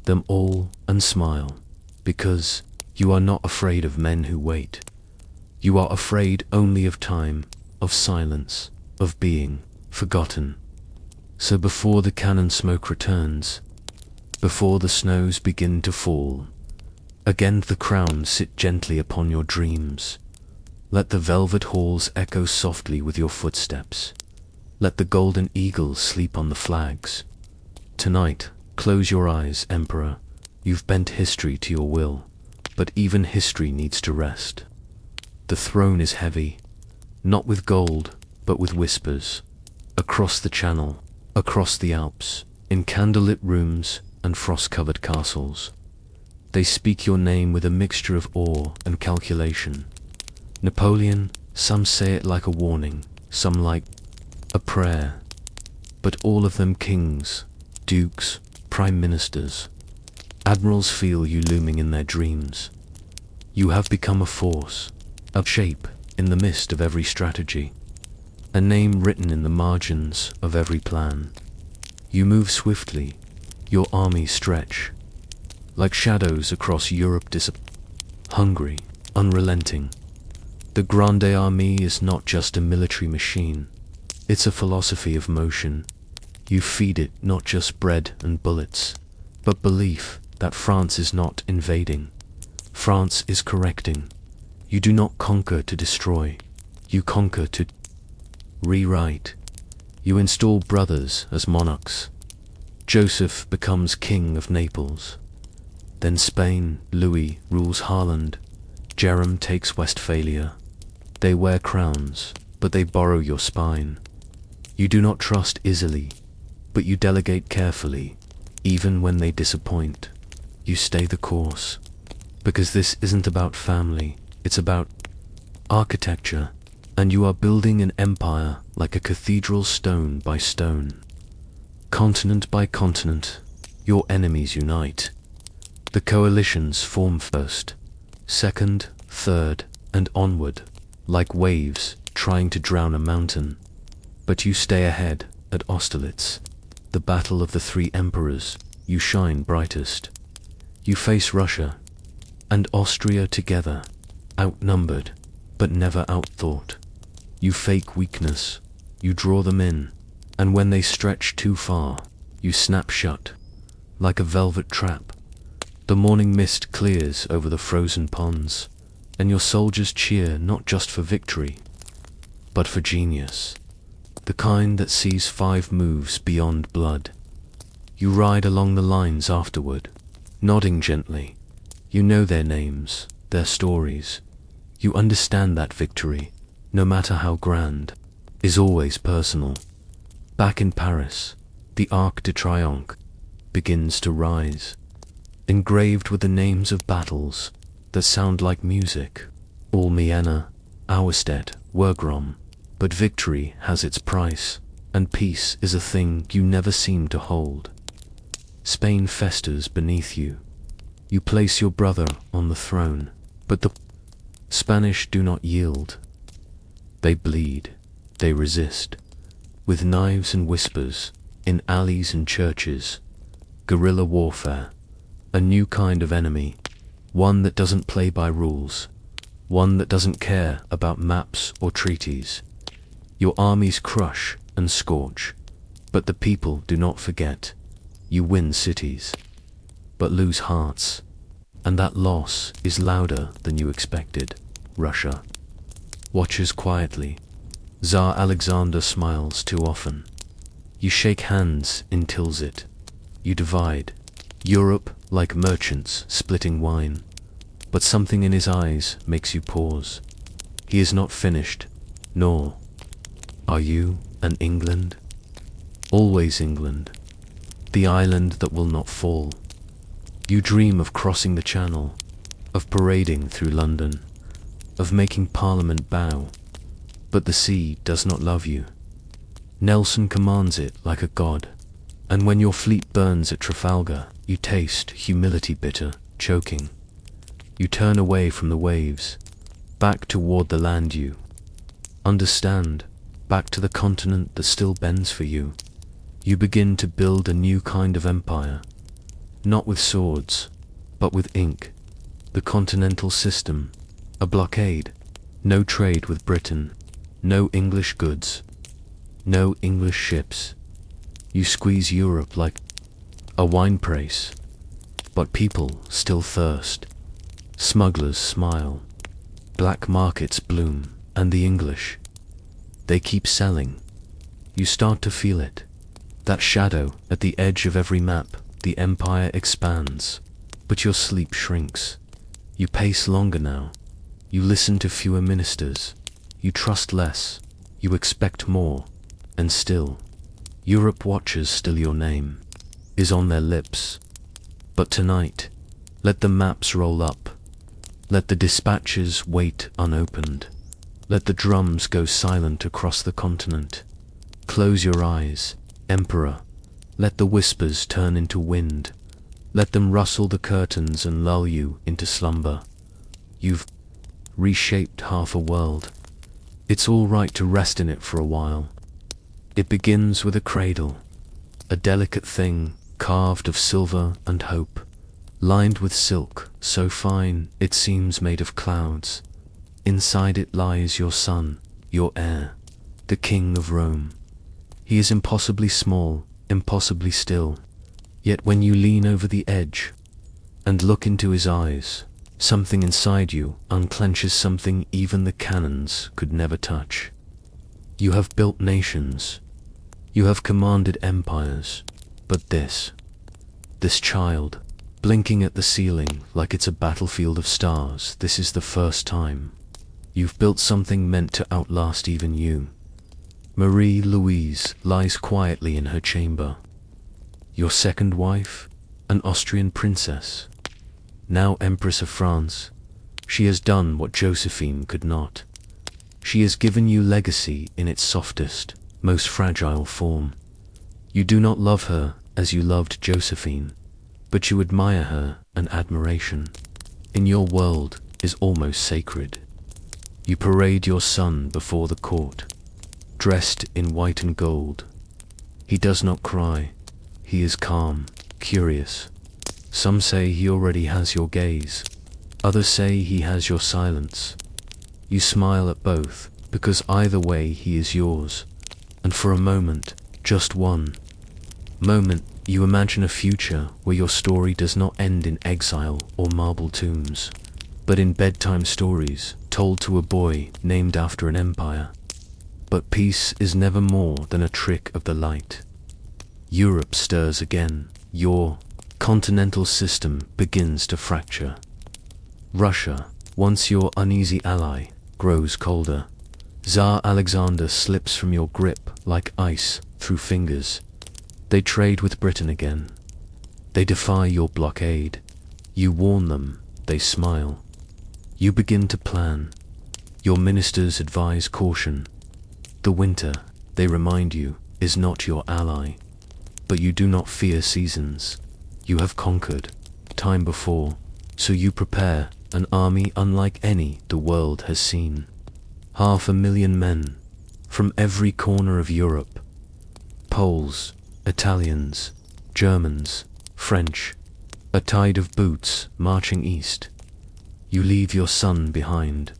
them all and smile, because you are not afraid of men who wait. You are afraid only of time, of silence, of being forgotten. So before the cannon smoke returns, before the snows begin to fall, again the crown sit gently upon your dreams. Let the velvet halls echo softly with your footsteps. Let the golden eagles sleep on the flags. Tonight, close your eyes, Emperor. You've bent history to your will, but even history needs to rest. The throne is heavy, not with gold, but with whispers. Across the Channel, across the Alps, in candlelit rooms and frost-covered castles. They speak your name with a mixture of awe and calculation. Napoleon, some say it like a warning, some like a prayer. But all of them kings, dukes, prime ministers, admirals feel you looming in their dreams. You have become a force, a shape in the mist of every strategy, a name written in the margins of every plan. You move swiftly, your armies stretch, like shadows across Europe hungry, unrelenting. The Grande Armée is not just a military machine, it's a philosophy of motion. You feed it not just bread and bullets, but belief that France is not invading. France is correcting. You do not conquer to destroy, you conquer to rewrite. You install brothers as monarchs. Joseph becomes king of Naples. Then Spain, Louis rules Holland. Jerem takes Westphalia. They wear crowns, but they borrow your spine. You do not trust easily, but you delegate carefully. Even when they disappoint, you stay the course. Because this isn't about family, it's about architecture, and you are building an empire like a cathedral stone by stone. Continent by continent, your enemies unite. The coalitions form first, second, third, and onward, like waves trying to drown a mountain. But you stay ahead at Austerlitz, the battle of the three emperors. You shine brightest. You face Russia and Austria together, outnumbered, but never outthought. You fake weakness, you draw them in, and when they stretch too far, you snap shut, like a velvet trap. The morning mist clears over the frozen ponds, and your soldiers cheer not just for victory, but for genius, the kind that sees 5 moves beyond blood. You ride along the lines afterward, nodding gently. You know their names, their stories. You understand that victory, no matter how grand, is always personal. Back in Paris, the Arc de Triomphe begins to rise, engraved with the names of battles that sound like music. Almiena, Auerstedt, Wagram. But victory has its price, and peace is a thing you never seem to hold. Spain festers beneath you. You place your brother on the throne, but the Spanish do not yield. They bleed, they resist, with knives and whispers, in alleys and churches. Guerrilla warfare, a new kind of enemy, one that doesn't play by rules, one that doesn't care about maps or treaties. Your armies crush and scorch, but the people do not forget. You win cities, but lose hearts, and that loss is louder than you expected. Russia watches quietly. Tsar Alexander smiles too often. You shake hands in Tilsit. You divide Europe like merchants splitting wine, but something in his eyes makes you pause. He is not finished, nor are you. And England? Always England, the island that will not fall. You dream of crossing the Channel, of parading through London, of making Parliament bow, but the sea does not love you. Nelson commands it like a god, and when your fleet burns at Trafalgar, you taste humility bitter, choking. You turn away from the waves, back toward the land you understand, back to the continent that still bends for you. You begin to build a new kind of empire, not with swords, but with ink. The continental system, a blockade, no trade with Britain, no English goods, no English ships. You squeeze Europe like a wine press, but people still thirst. Smugglers smile, black markets bloom, and the English, they keep selling. You start to feel it. That shadow at the edge of every map. The empire expands, but your sleep shrinks. You pace longer now. You listen to fewer ministers. You trust less. You expect more. And still, Europe watches. Still your name is on their lips. But tonight, let the maps roll up. Let the dispatches wait unopened. Let the drums go silent across the continent. Close your eyes, Emperor. Let the whispers turn into wind. Let them rustle the curtains and lull you into slumber. You've reshaped half a world. It's all right to rest in it for a while. It begins with a cradle, a delicate thing carved of silver and hope, lined with silk so fine it seems made of clouds. Inside it lies your son, your heir, the King of Rome. He is impossibly small, impossibly still, yet when you lean over the edge and look into his eyes, something inside you unclenches, something even the cannons could never touch. You have built nations, you have commanded empires, but this child, blinking at the ceiling like it's a battlefield of stars. This is the first time you've built something meant to outlast even you. Marie-Louise lies quietly in her chamber. Your second wife, an Austrian princess, now Empress of France, she has done what Josephine could not. She has given you legacy in its softest, most fragile form. You do not love her as you loved Josephine, but you admire her, and admiration, in your world, is almost sacred. You parade your son before the court, dressed in white and gold. He does not cry. He is calm, curious. Some say he already has your gaze. Others say he has your silence. You smile at both, because either way he is yours. And for a moment, just one moment, you imagine a future where your story does not end in exile or marble tombs, but in bedtime stories told to a boy named after an empire. But peace is never more than a trick of the light. Europe stirs again. Your continental system begins to fracture. Russia, once your uneasy ally, grows colder. Tsar Alexander slips from your grip like ice through fingers. They trade with Britain again. They defy your blockade. You warn them, they smile. You begin to plan. Your ministers advise caution. The winter, they remind you, is not your ally. But you do not fear seasons. You have conquered time before, so you prepare an army unlike any the world has seen. 500,000 men from every corner of Europe. Poles, Italians, Germans, French, a tide of boots marching east. You leave your son behind.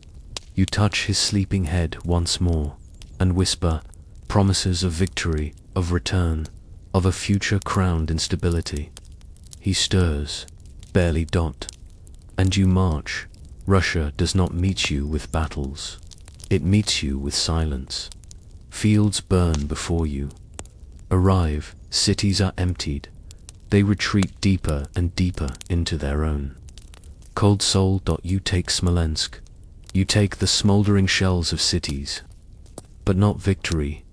You touch his sleeping head once more and whisper promises of victory, of return, of a future crowned in stability. He stirs, barely dot, and you march. Russia does not meet you with battles. It meets you with silence. Fields burn before you. Arrive, cities are emptied. They retreat deeper and deeper into their own. Cold soul. You take Smolensk. You take the smoldering shells of cities. But not victory.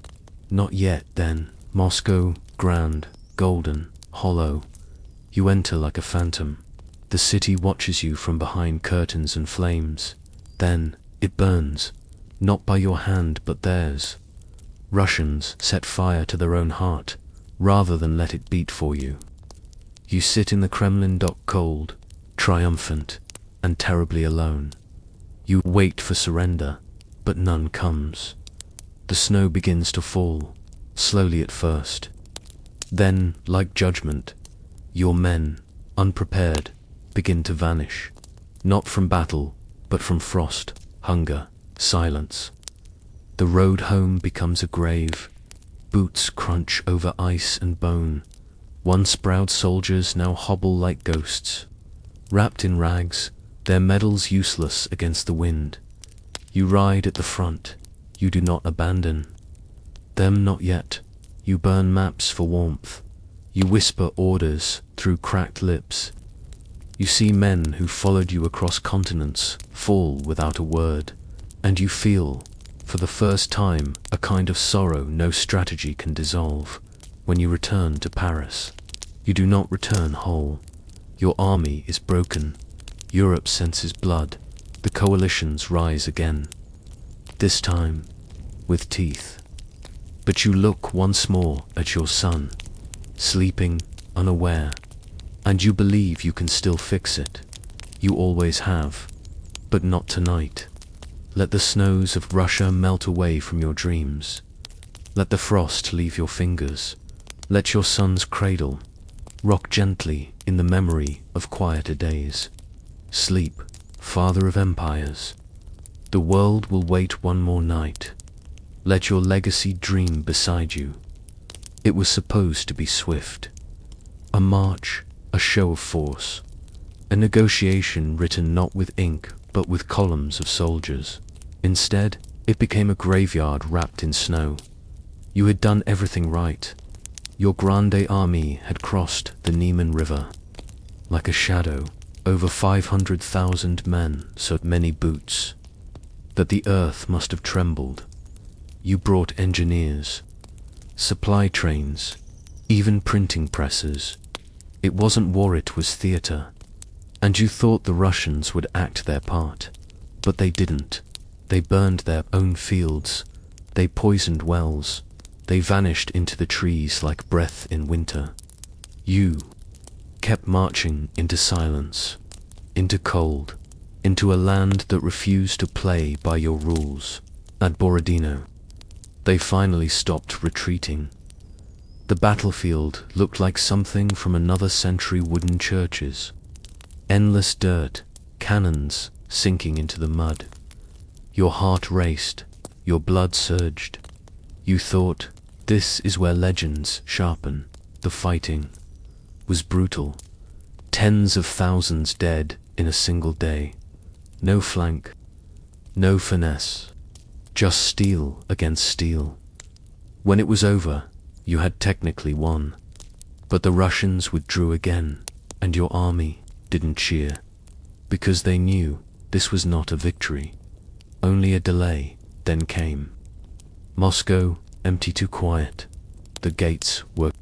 Not yet, then. Moscow, grand, golden, hollow. You enter like a phantom. The city watches you from behind curtains and flames. Then, it burns. Not by your hand, but theirs. Russians set fire to their own heart, rather than let it beat for you. You sit in the Kremlin. Cold, triumphant, and terribly alone. You wait for surrender, but none comes. The snow begins to fall, slowly at first. Then, like judgment, your men, unprepared, begin to vanish, not from battle, but from frost, hunger, silence. The road home becomes a grave. Boots crunch over ice and bone. Once proud soldiers now hobble like ghosts. Wrapped in rags, their medals useless against the wind. You ride at the front. You do not abandon them, not yet. You burn maps for warmth. You whisper orders through cracked lips. You see men who followed you across continents fall without a word, and you feel, for the first time, a kind of sorrow no strategy can dissolve. When you return to Paris, you do not return whole. Your army is broken. Europe senses blood. The coalitions rise again. This time, with teeth. But you look once more at your son, sleeping, unaware, and you believe you can still fix it. You always have, but not tonight. Let the snows of Russia melt away from your dreams. Let the frost leave your fingers. Let your son's cradle rock gently in the memory of quieter days. Sleep, father of empires. The world will wait one more night. Let your legacy dream beside you. It was supposed to be swift. A march, a show of force. A negotiation written not with ink, but with columns of soldiers. Instead, it became a graveyard wrapped in snow. You had done everything right. Your grande army had crossed the Niemen River. like a shadow, over 500,000 men, so many boots, that the earth must have trembled. You brought engineers, supply trains, even printing presses. It wasn't war, it was theater. And you thought the Russians would act their part. But they didn't. They burned their own fields. They poisoned wells. They vanished into the trees like breath in winter. You kept marching into silence, into cold, into a land that refused to play by your rules. At Borodino, they finally stopped retreating. The battlefield looked like something from another century. Wooden churches, endless dirt, cannons sinking into the mud. Your heart raced, your blood surged. You thought, this is where legends sharpen. The fighting was brutal. Tens of thousands dead in a single day. No flank, no finesse, just steel against steel. When it was over, you had technically won. But the Russians withdrew again, and your army didn't cheer, because they knew this was not a victory, only a delay. Then came Moscow, empty, too quiet. The gates were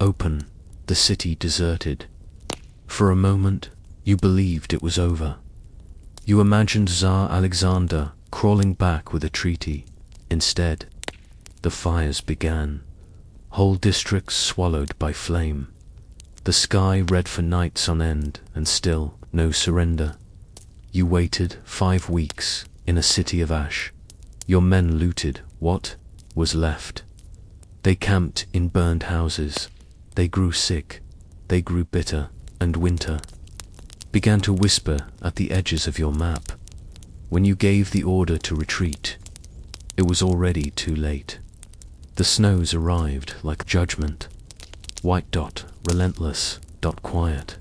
open, the city deserted. For a moment, you believed it was over. You imagined Tsar Alexander crawling back with a treaty. Instead, the fires began. Whole districts swallowed by flame. The sky red for nights on end, and still no surrender. You waited 5 weeks in a city of ash. Your men looted what was left. They camped in burned houses. They grew sick. They grew bitter, and winter began to whisper at the edges of your map. When you gave the order to retreat, it was already too late. The snows arrived like judgment. White dot, relentless, dot quiet.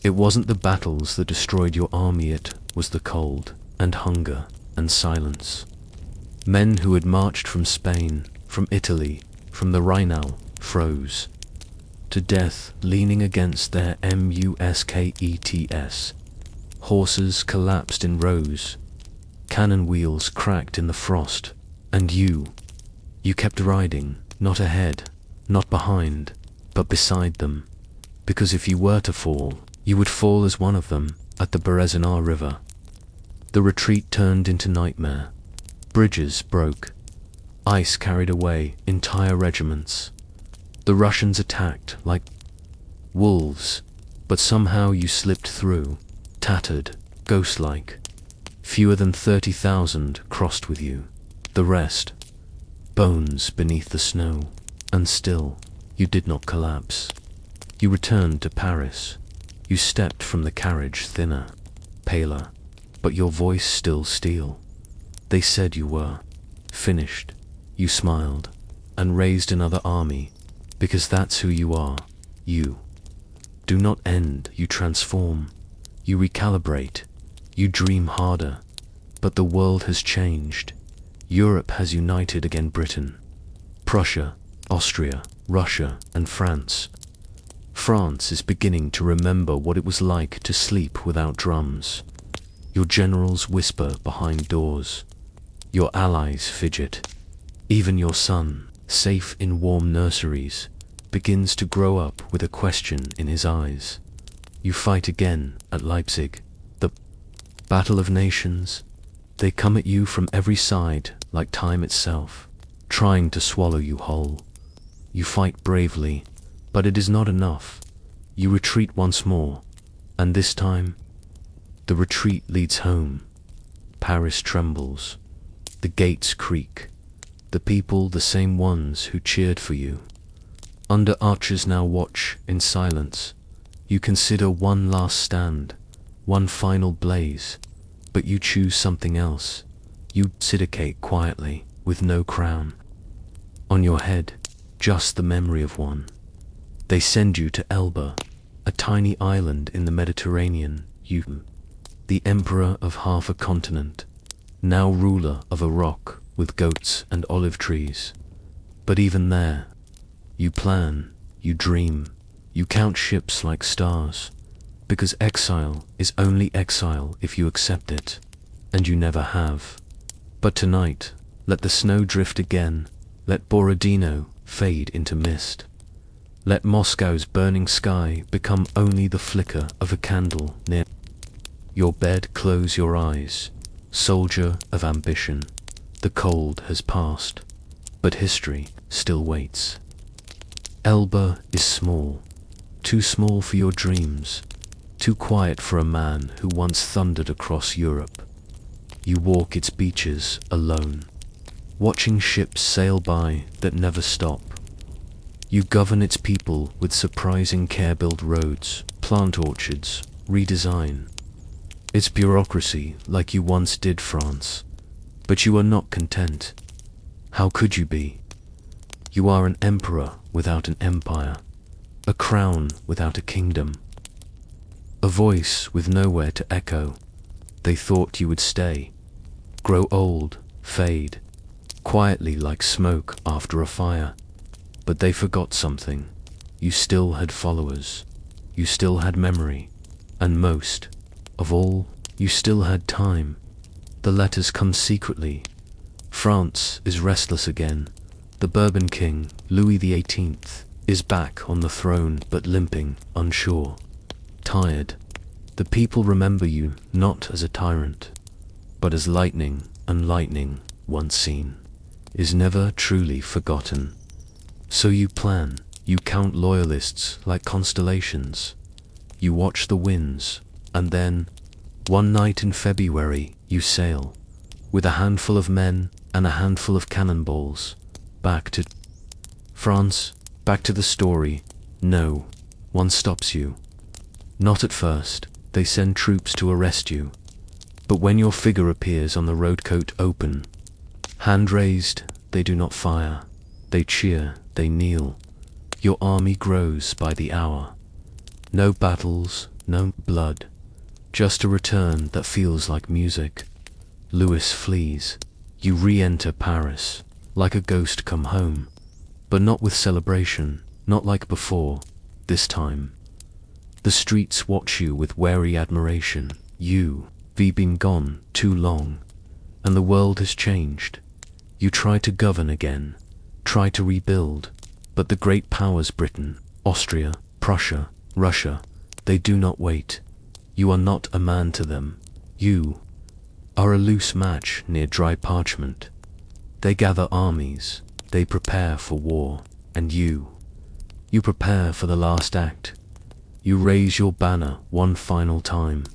It wasn't the battles that destroyed your army, it was the cold, and hunger, and silence. Men who had marched from Spain, from Italy, from the Rhine, froze to death, leaning against their muskets. Horses collapsed in rows. Cannon wheels cracked in the frost. And you kept riding, not ahead, not behind, but beside them. Because if you were to fall, you would fall as one of them at the Berezina River. The retreat turned into nightmare. Bridges broke. Ice carried away entire regiments. The Russians attacked like wolves, but somehow you slipped through, tattered, ghost-like. Fewer than 30,000 crossed with you. The rest, bones beneath the snow. And still, you did not collapse. You returned to Paris. You stepped from the carriage thinner, paler, but your voice still steel. They said you were finished. You smiled and raised another army, because that's who you are. You do not end, you transform. You recalibrate. You dream harder. But the world has changed. Europe has united against Britain. Prussia, Austria, Russia, and France. France is beginning to remember what it was like to sleep without drums. Your generals whisper behind doors. Your allies fidget. Even your son, safe in warm nurseries, begins to grow up with a question in his eyes. You fight again at Leipzig. The Battle of Nations. They come at you from every side like time itself, trying to swallow you whole. You fight bravely, but it is not enough. You retreat once more, and this time, the retreat leads home. Paris trembles. The gates creak. The people, the same ones who cheered for you. Under arches now watch in silence. You consider one last stand, one final blaze, but you choose something else. You sedicate quietly, with no crown. On your head, just the memory of one. They send you to Elba, a tiny island in the Mediterranean. You, the emperor of half a continent, now ruler of a rock with goats and olive trees. But even there, you plan, you dream, you count ships like stars. because exile is only exile if you accept it, and you never have. But tonight, let the snow drift again, let Borodino fade into mist. Let Moscow's burning sky become only the flicker of a candle near your bed. Close your eyes, soldier of ambition. The cold has passed, but history still waits. Elba is small, too small for your dreams, too quiet for a man who once thundered across Europe. You walk its beaches alone, watching ships sail by that never stop. You govern its people with surprising care, build roads, plant orchards, redesign its bureaucracy like you once did France. But you are not content. How could you be? You are an emperor without an empire, a crown without a kingdom, a voice with nowhere to echo. They thought you would stay, grow old, fade, quietly like smoke after a fire. But they forgot something. You still had followers. You still had memory. And most of all, you still had time. The letters come secretly. France is restless again. The Bourbon King, Louis XVIII, is back on the throne but limping, unsure, tired. The people remember you not as a tyrant, but as lightning, and lightning, once seen, is never truly forgotten. So you plan, you count loyalists like constellations. You watch the winds, and then, one night in February, you sail, with a handful of men and a handful of cannonballs, back to France, back to the story. No one stops you. Not at first. They send troops to arrest you. But when your figure appears on the roadcoat open, hand raised, they do not fire. They cheer, they kneel. Your army grows by the hour. No battles, no blood. Just a return that feels like music. Louis flees. You re-enter Paris, like a ghost come home. But not with celebration, not like before, this time. The streets watch you with wary admiration. You've been gone too long, and the world has changed. You try to govern again, try to rebuild, but the great powers, Britain, Austria, Prussia, Russia, they do not wait. You are not a man to them. You are a loose match near dry parchment. They gather armies, they prepare for war, and you prepare for the last act. You raise your banner one final time.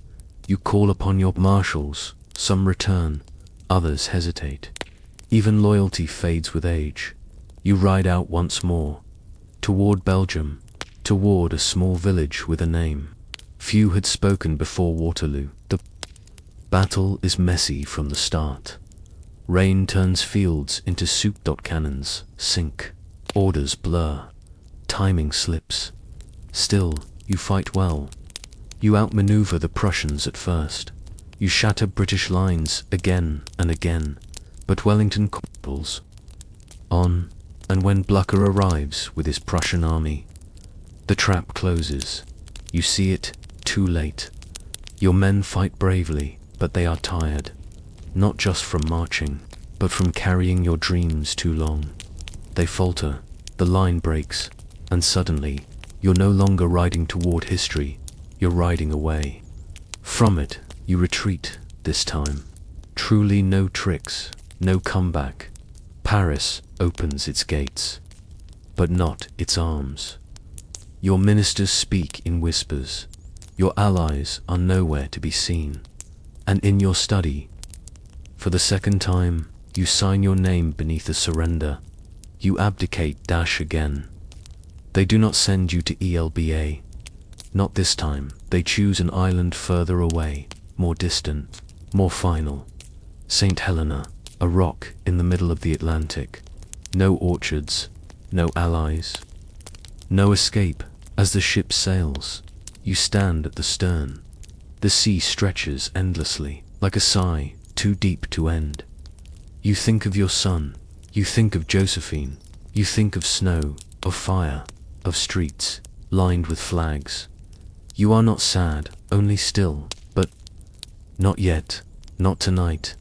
You call upon your marshals, some return, others hesitate. Even loyalty fades with age. You ride out once more, toward Belgium, toward a small village with a name. Few had spoken before Waterloo. The battle is messy from the start. Rain turns fields into soup. Cannons sink, orders blur, timing slips. Still, you fight well. You outmaneuver the Prussians at first. You shatter British lines again and again, but Wellington calls on, and when Blucher arrives with his Prussian army, the trap closes. You see it too late. Your men fight bravely, but they are tired, not just from marching, but from carrying your dreams too long. They falter, the line breaks, and suddenly, you're no longer riding toward history, you're riding away. From it, you retreat, this time. Truly no tricks, no comeback. Paris opens its gates, but not its arms. Your ministers speak in whispers. Your allies are nowhere to be seen. And in your study, for the second time, you sign your name beneath a surrender. You abdicate again. They do not send you to ELBA. Not this time. They choose an island further away, more distant, more final. St. Helena, a rock in the middle of the Atlantic. No orchards, no allies, no escape. As the ship sails, you stand at the stern. The sea stretches endlessly, like a sigh, too deep to end. You think of your son, you think of Josephine, you think of snow, of fire, of streets, lined with flags. You are not sad, only still, but not yet, not tonight.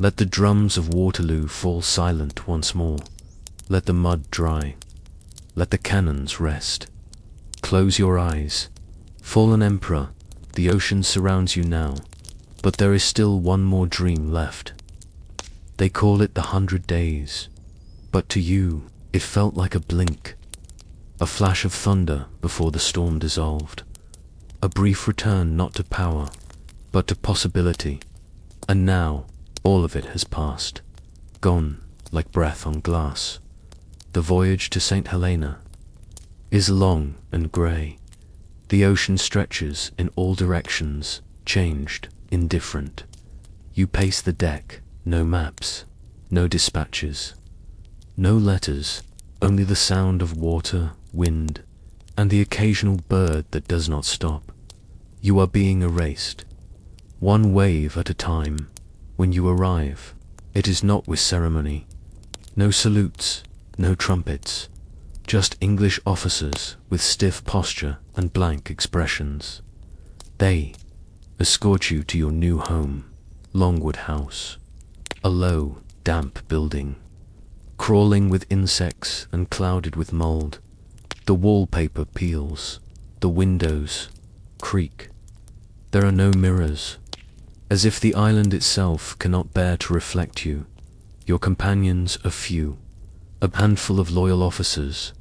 Let the drums of Waterloo fall silent once more. Let the mud dry. Let the cannons rest. Close your eyes. Fallen emperor, the ocean surrounds you now, but there is still one more dream left. They call it the 100 days, but to you, it felt like a blink, a flash of thunder before the storm dissolved, a brief return not to power, but to possibility. And now, all of it has passed, gone like breath on glass. The voyage to St. Helena is long and grey. The ocean stretches in all directions, changed, indifferent. You pace the deck, no maps, no dispatches, no letters, only the sound of water, wind, and the occasional bird that does not stop. You are being erased, one wave at a time. When you arrive, it is not with ceremony. No salutes, no trumpets, just English officers with stiff posture and blank expressions. They escort you to your new home, Longwood House, a low, damp building, crawling with insects and clouded with mold. The wallpaper peels, the windows creak. There are no mirrors, as if the island itself cannot bear to reflect you. Your companions are few, a handful of loyal officers,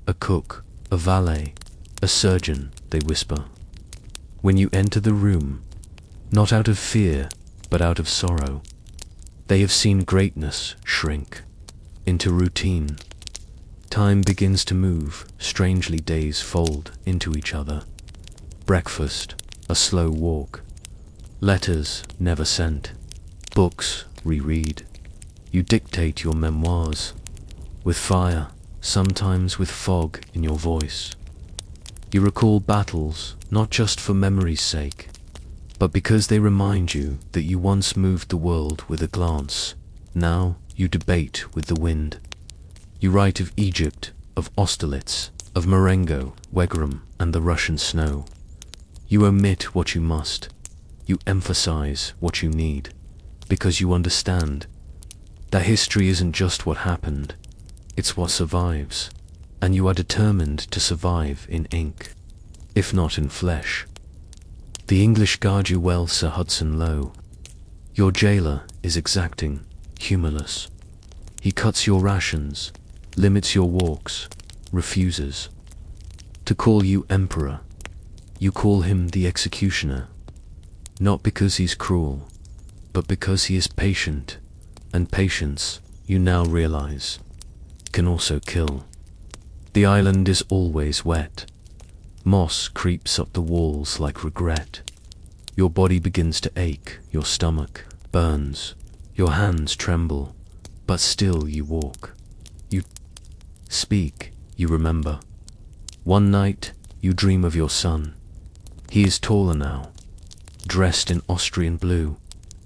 a cook, a valet, a surgeon, they whisper. When you enter the room, not out of fear, but out of sorrow, they have seen greatness shrink into routine. Time begins to move, strangely days fold into each other. Breakfast, a slow walk. Letters never sent. Books reread. You dictate your memoirs, with fire, sometimes with fog in your voice. You recall battles, not just for memory's sake, but because they remind you that you once moved the world with a glance. Now you debate with the wind. You write of Egypt, of Austerlitz, of Marengo, Wagram, and the Russian snow. You omit what you must. You emphasize what you need, because you understand that history isn't just what happened, it's what survives, and you are determined to survive in ink, if not in flesh. The English guard you well, Sir Hudson Lowe. Your jailer is exacting, humorless. He cuts your rations, limits your walks, refuses to call you emperor. You call him the executioner, not because he's cruel, but because he is patient, and patience, you now realize, can also kill. The island is always wet. Moss creeps up the walls like regret. Your body begins to ache, your stomach burns, your hands tremble, but still you walk. You speak, you remember. One night, you dream of your son. He is taller now, dressed in Austrian blue.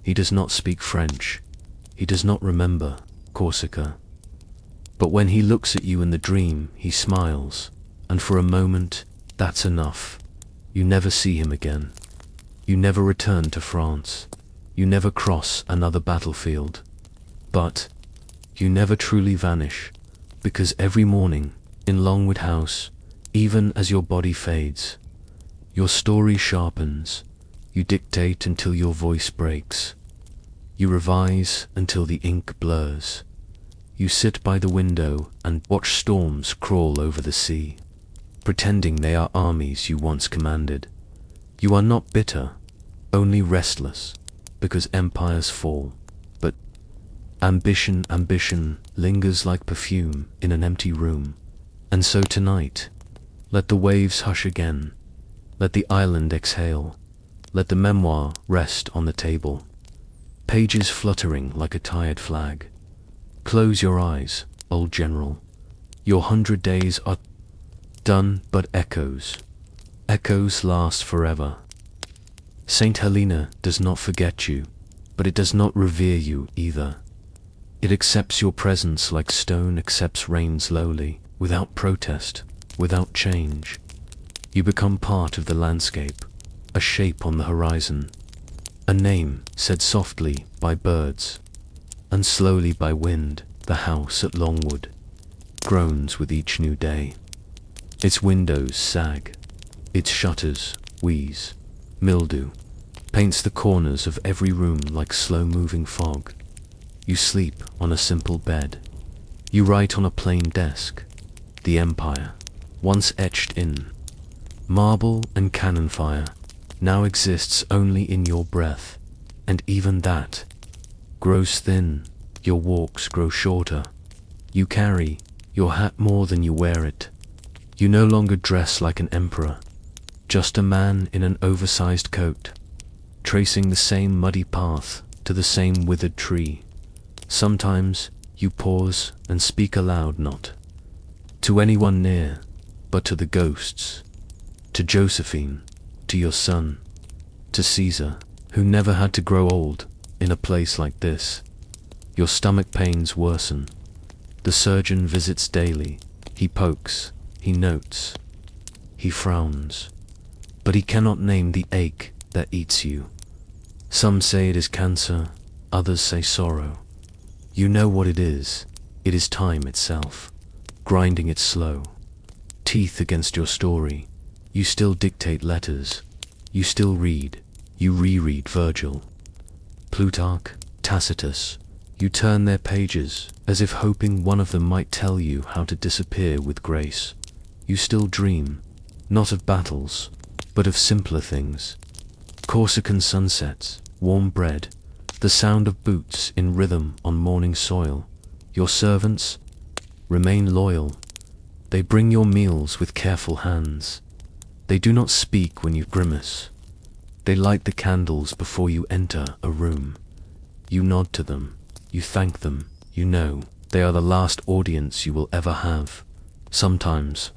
He does not speak French. He does not remember Corsica. But when he looks at you in the dream, he smiles, and for a moment, that's enough. You never see him again. You never return to France. You never cross another battlefield. But you never truly vanish, because every morning, in Longwood House, even as your body fades, your story sharpens. You dictate until your voice breaks. You revise until the ink blurs. You sit by the window and watch storms crawl over the sea, pretending they are armies you once commanded. You are not bitter, only restless, because empires fall. But ambition lingers like perfume in an empty room. And so tonight, let the waves hush again. Let the island exhale. Let the memoir rest on the table, pages fluttering like a tired flag. Close your eyes, old general. Your 100 days are done, but echoes last forever. St. Helena does not forget you, but it does not revere you either. It accepts your presence like stone accepts rain slowly, without protest, without change. You become part of the landscape, a shape on the horizon, a name said softly by birds, and slowly by wind. The house at Longwood groans with each new day. Its windows sag, its shutters wheeze. Mildew paints the corners of every room like slow-moving fog. You sleep on a simple bed. You write on a plain desk. The empire, once etched in marble and cannon fire, now exists only in your breath, and even that grows thin. Your walks grow shorter. You carry your hat more than you wear it. You no longer dress like an emperor, just a man in an oversized coat, tracing the same muddy path to the same withered tree. Sometimes you pause and speak aloud, not to anyone near, but to the ghosts, to Josephine, to your son, to Caesar, who never had to grow old in a place like this. Your stomach pains worsen. The surgeon visits daily. He pokes, he notes, he frowns, but he cannot name the ache that eats you. Some say it is cancer, others say sorrow. You know what it is. It is time itself, grinding it slow. Teeth against your story. You still dictate letters. You still read. You reread Virgil, Plutarch, Tacitus. You turn their pages, as if hoping one of them might tell you how to disappear with grace. You still dream, not of battles, but of simpler things. Corsican sunsets, warm bread, the sound of boots in rhythm on morning soil. Your servants remain loyal. They bring your meals with careful hands. They do not speak when you grimace. They light the candles before you enter a room. You nod to them. You thank them. You know they are the last audience you will ever have. Sometimes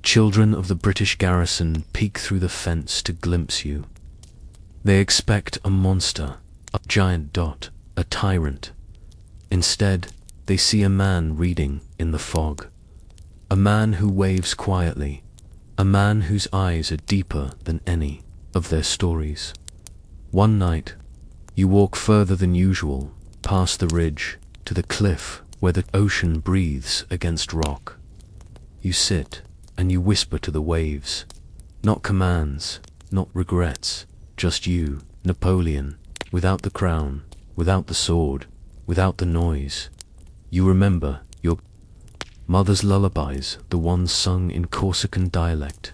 children of the British garrison peek through the fence to glimpse you. They expect a monster, a giant dot, a tyrant. Instead, they see a man reading in the fog. A man who waves quietly. A man whose eyes are deeper than any of their stories. One night, you walk further than usual, past the ridge, to the cliff where the ocean breathes against rock. You sit and you whisper to the waves. Not commands, not regrets, just you, Napoleon, without the crown, without the sword, without the noise. You remember your mother's lullabies, the ones sung in Corsican dialect.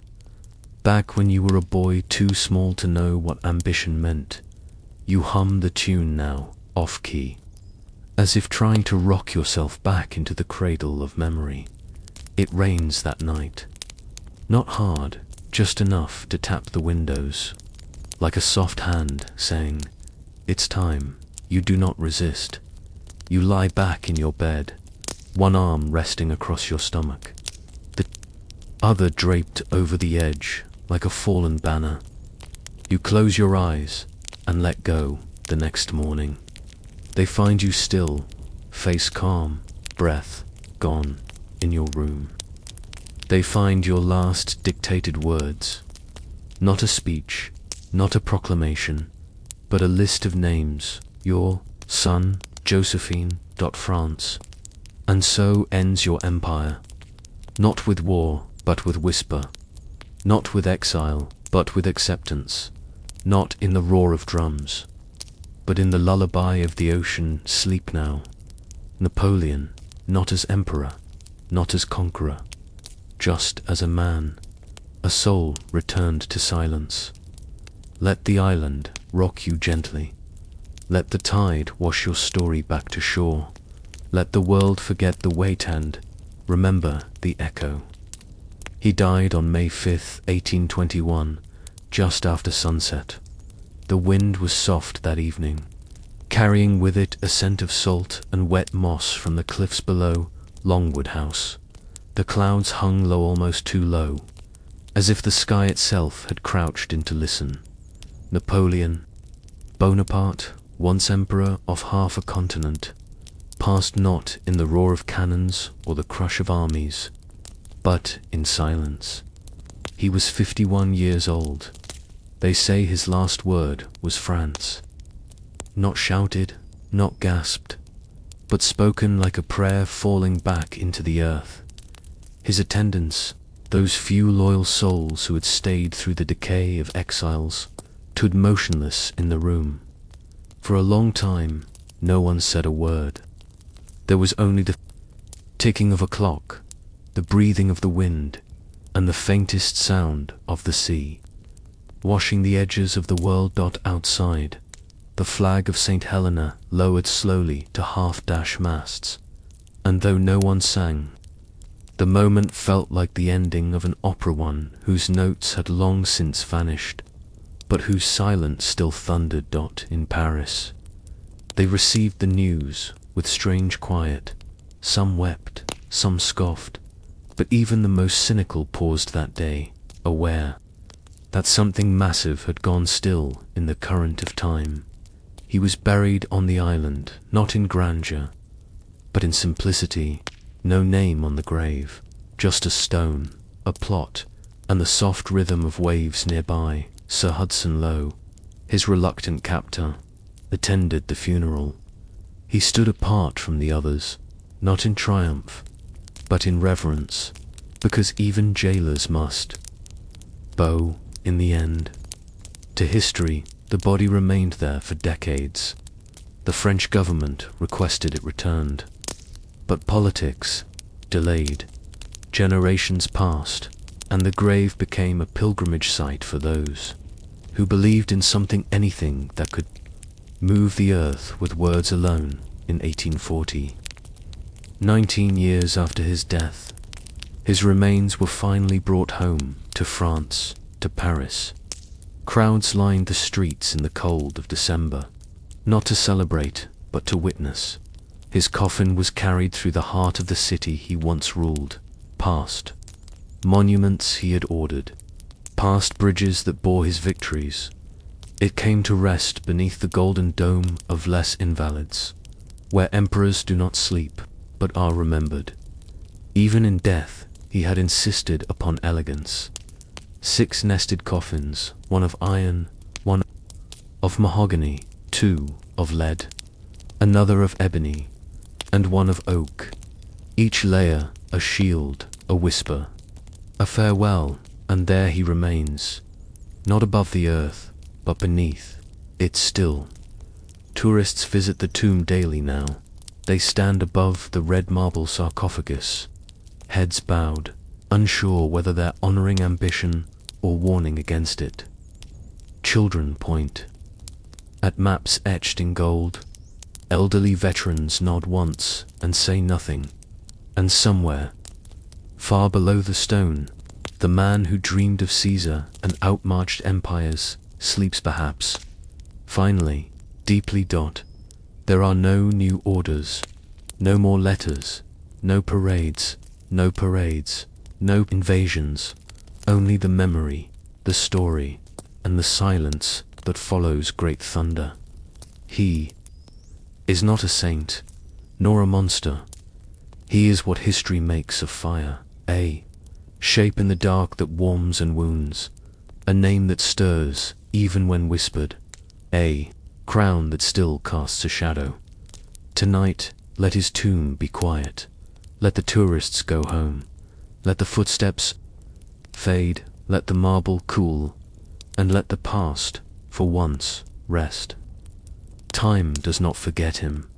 Back when you were a boy too small to know what ambition meant. You hum the tune now, off-key, as if trying to rock yourself back into the cradle of memory. It rains that night. Not hard, just enough to tap the windows, like a soft hand saying, "It's time." You do not resist. You lie back in your bed, one arm resting across your stomach, the other draped over the edge like a fallen banner. You close your eyes and let go. The next morning, they find you still, face calm, breath gone, in your room. They find your last dictated words, not a speech, not a proclamation, but a list of names. Your son, Josephine, France. And so ends your empire, not with war, but with whisper, not with exile, but with acceptance, not in the roar of drums, but in the lullaby of the ocean. Sleep now, Napoleon, not as emperor, not as conqueror, just as a man, a soul returned to silence. Let the island rock you gently. Let the tide wash your story back to shore. Let the world forget the weight and remember the echo. He died on May 5th, 1821, just after sunset. The wind was soft that evening, carrying with it a scent of salt and wet moss from the cliffs below Longwood House. The clouds hung low, almost too low, as if the sky itself had crouched in to listen. Napoleon Bonaparte, once emperor of half a continent, passed not in the roar of cannons or the crush of armies, but in silence. He was 51 years old. They say his last word was France. Not shouted, not gasped, but spoken like a prayer falling back into the earth. His attendants, those few loyal souls who had stayed through the decay of exiles, stood motionless in the room. For a long time, no one said a word. There was only the ticking of a clock, the breathing of the wind, and the faintest sound of the sea, washing the edges of the world. Outside, the flag of St. Helena lowered slowly to half-dash masts, and though no one sang, the moment felt like the ending of an opera, one whose notes had long since vanished, but whose silence still thundered. In Paris, they received the news with strange quiet. Some wept, some scoffed, but even the most cynical paused that day, aware that something massive had gone still in the current of time. He was buried on the island, not in grandeur, but in simplicity. No name on the grave, just a stone, a plot, and the soft rhythm of waves nearby. Sir Hudson Lowe, his reluctant captor, attended the funeral. He stood apart from the others, not in triumph, but in reverence, because even jailers must bow in the end. To history, the body remained there for decades. The French government requested it returned, but politics delayed. Generations passed, and the grave became a pilgrimage site for those who believed in something, anything that could move the earth with words alone. In 1840, 19 years after his death, his remains were finally brought home to France, to Paris. Crowds lined the streets in the cold of December, not to celebrate, but to witness. His coffin was carried through the heart of the city he once ruled, past monuments he had ordered, past bridges that bore his victories. It came to rest beneath the golden dome of Les Invalides, where emperors do not sleep, but are remembered. Even in death, he had insisted upon elegance. 6 nested coffins, one of iron, one of mahogany, 2 of lead, another of ebony, and one of oak. Each layer a shield, a whisper, a farewell, and there he remains, not above the earth, but beneath it still. Tourists visit the tomb daily now. They stand above the red marble sarcophagus, heads bowed, unsure whether they're honoring ambition or warning against it. Children point at maps etched in gold. Elderly veterans nod once and say nothing. And somewhere, far below the stone, the man who dreamed of Caesar and outmarched empires sleeps perhaps. Finally, deeply. There are no new orders, no more letters, no parades, no invasions, only the memory, the story, and the silence that follows great thunder. He is not a saint, nor a monster. He is what history makes of fire, a shape in the dark that warms and wounds, a name that stirs even when whispered, a crown that still casts a shadow. Tonight, let his tomb be quiet. Let the tourists go home. Let the footsteps fade. Let the marble cool. And let the past, for once, rest. Time does not forget him.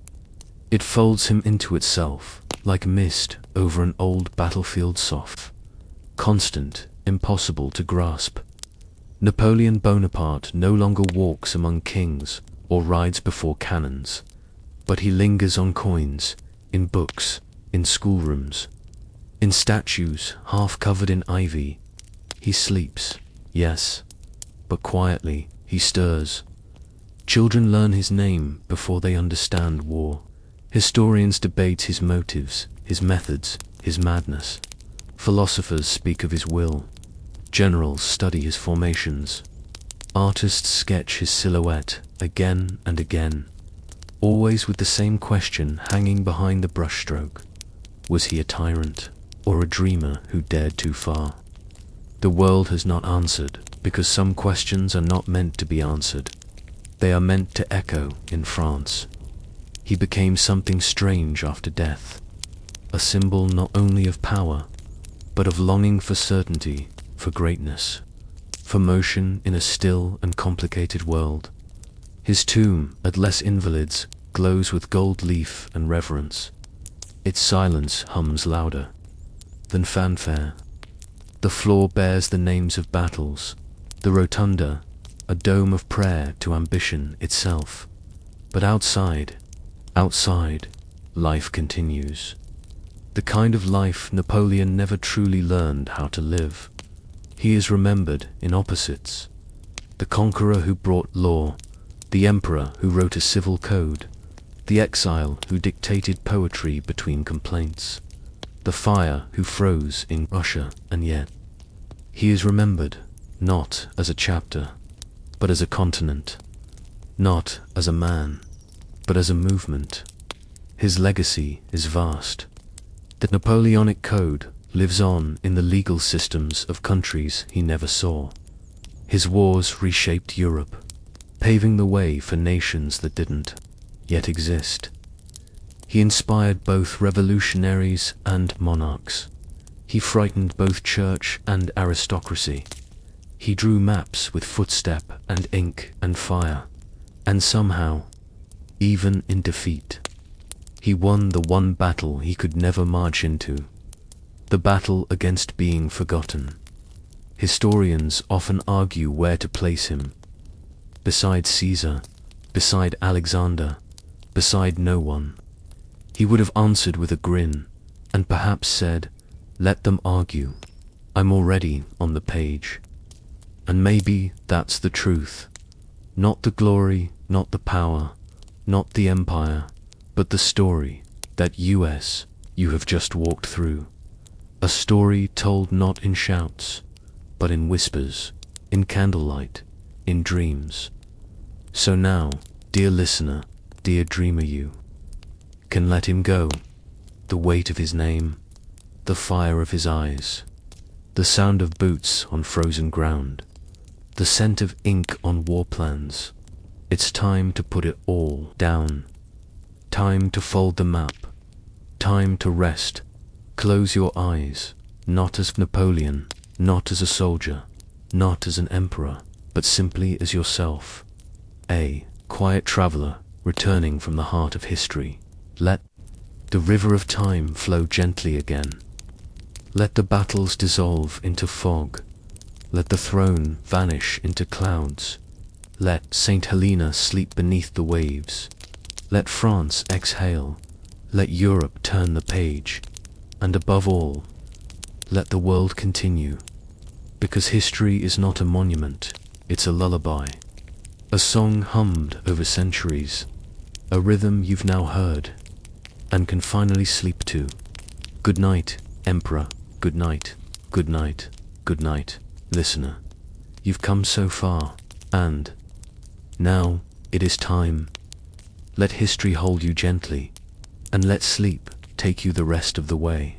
It folds him into itself, like mist over an old battlefield, soft, constant, impossible to grasp. Napoleon Bonaparte no longer walks among kings or rides before cannons, but he lingers on coins, in books, in schoolrooms, in statues half covered in ivy. He sleeps, yes, but quietly he stirs. Children learn his name before they understand war. Historians debate his motives, his methods, his madness. Philosophers speak of his will. Generals study his formations. Artists sketch his silhouette again and again, always with the same question hanging behind the brushstroke. Was he a tyrant, or a dreamer who dared too far? The world has not answered, because some questions are not meant to be answered. They are meant to echo in France. He became something strange after death, a symbol not only of power, but of longing for certainty, for greatness, for motion in a still and complicated world. His tomb at Les Invalides glows with gold leaf and reverence. Its silence hums louder than fanfare. The floor bears the names of battles, the rotunda, a dome of prayer to ambition itself. But outside, life continues. The kind of life Napoleon never truly learned how to live. He is remembered in opposites. The conqueror who brought law, the emperor who wrote a civil code, the exile who dictated poetry between complaints, the fire who froze in Russia, and yet he is remembered not as a chapter, but as a continent, not as a man, but as a movement. His legacy is vast. The Napoleonic Code lives on in the legal systems of countries he never saw. His wars reshaped Europe, paving the way for nations that didn't yet exist. He inspired both revolutionaries and monarchs. He frightened both church and aristocracy. He drew maps with footstep and ink and fire, and somehow, even in defeat, he won the one battle he could never march into, the battle against being forgotten. Historians often argue where to place him. Beside Caesar, beside Alexander, beside no one. He would have answered with a grin, and perhaps said, "Let them argue. I'm already on the page." And maybe that's the truth. Not the glory, not the power, not the empire, but the story, that US you have just walked through. A story told not in shouts, but in whispers, in candlelight, in dreams. So now, dear listener, dear dreamer, you can let him go. The weight of his name, the fire of his eyes, the sound of boots on frozen ground, the scent of ink on war plans. It's time to put it all down. Time to fold the map. Time to rest. Close your eyes, not as Napoleon, not as a soldier, not as an emperor, but simply as yourself. A quiet traveler returning from the heart of history. Let the river of time flow gently again. Let the battles dissolve into fog. Let the throne vanish into clouds. Let Saint Helena sleep beneath the waves. Let France exhale. Let Europe turn the page. And above all, let the world continue. Because history is not a monument, it's a lullaby. A song hummed over centuries. A rhythm you've now heard and can finally sleep to. Good night, Emperor. Good night. Good night. Good night, listener. You've come so far, and now it is time. Let history hold you gently, and let sleep take you the rest of the way.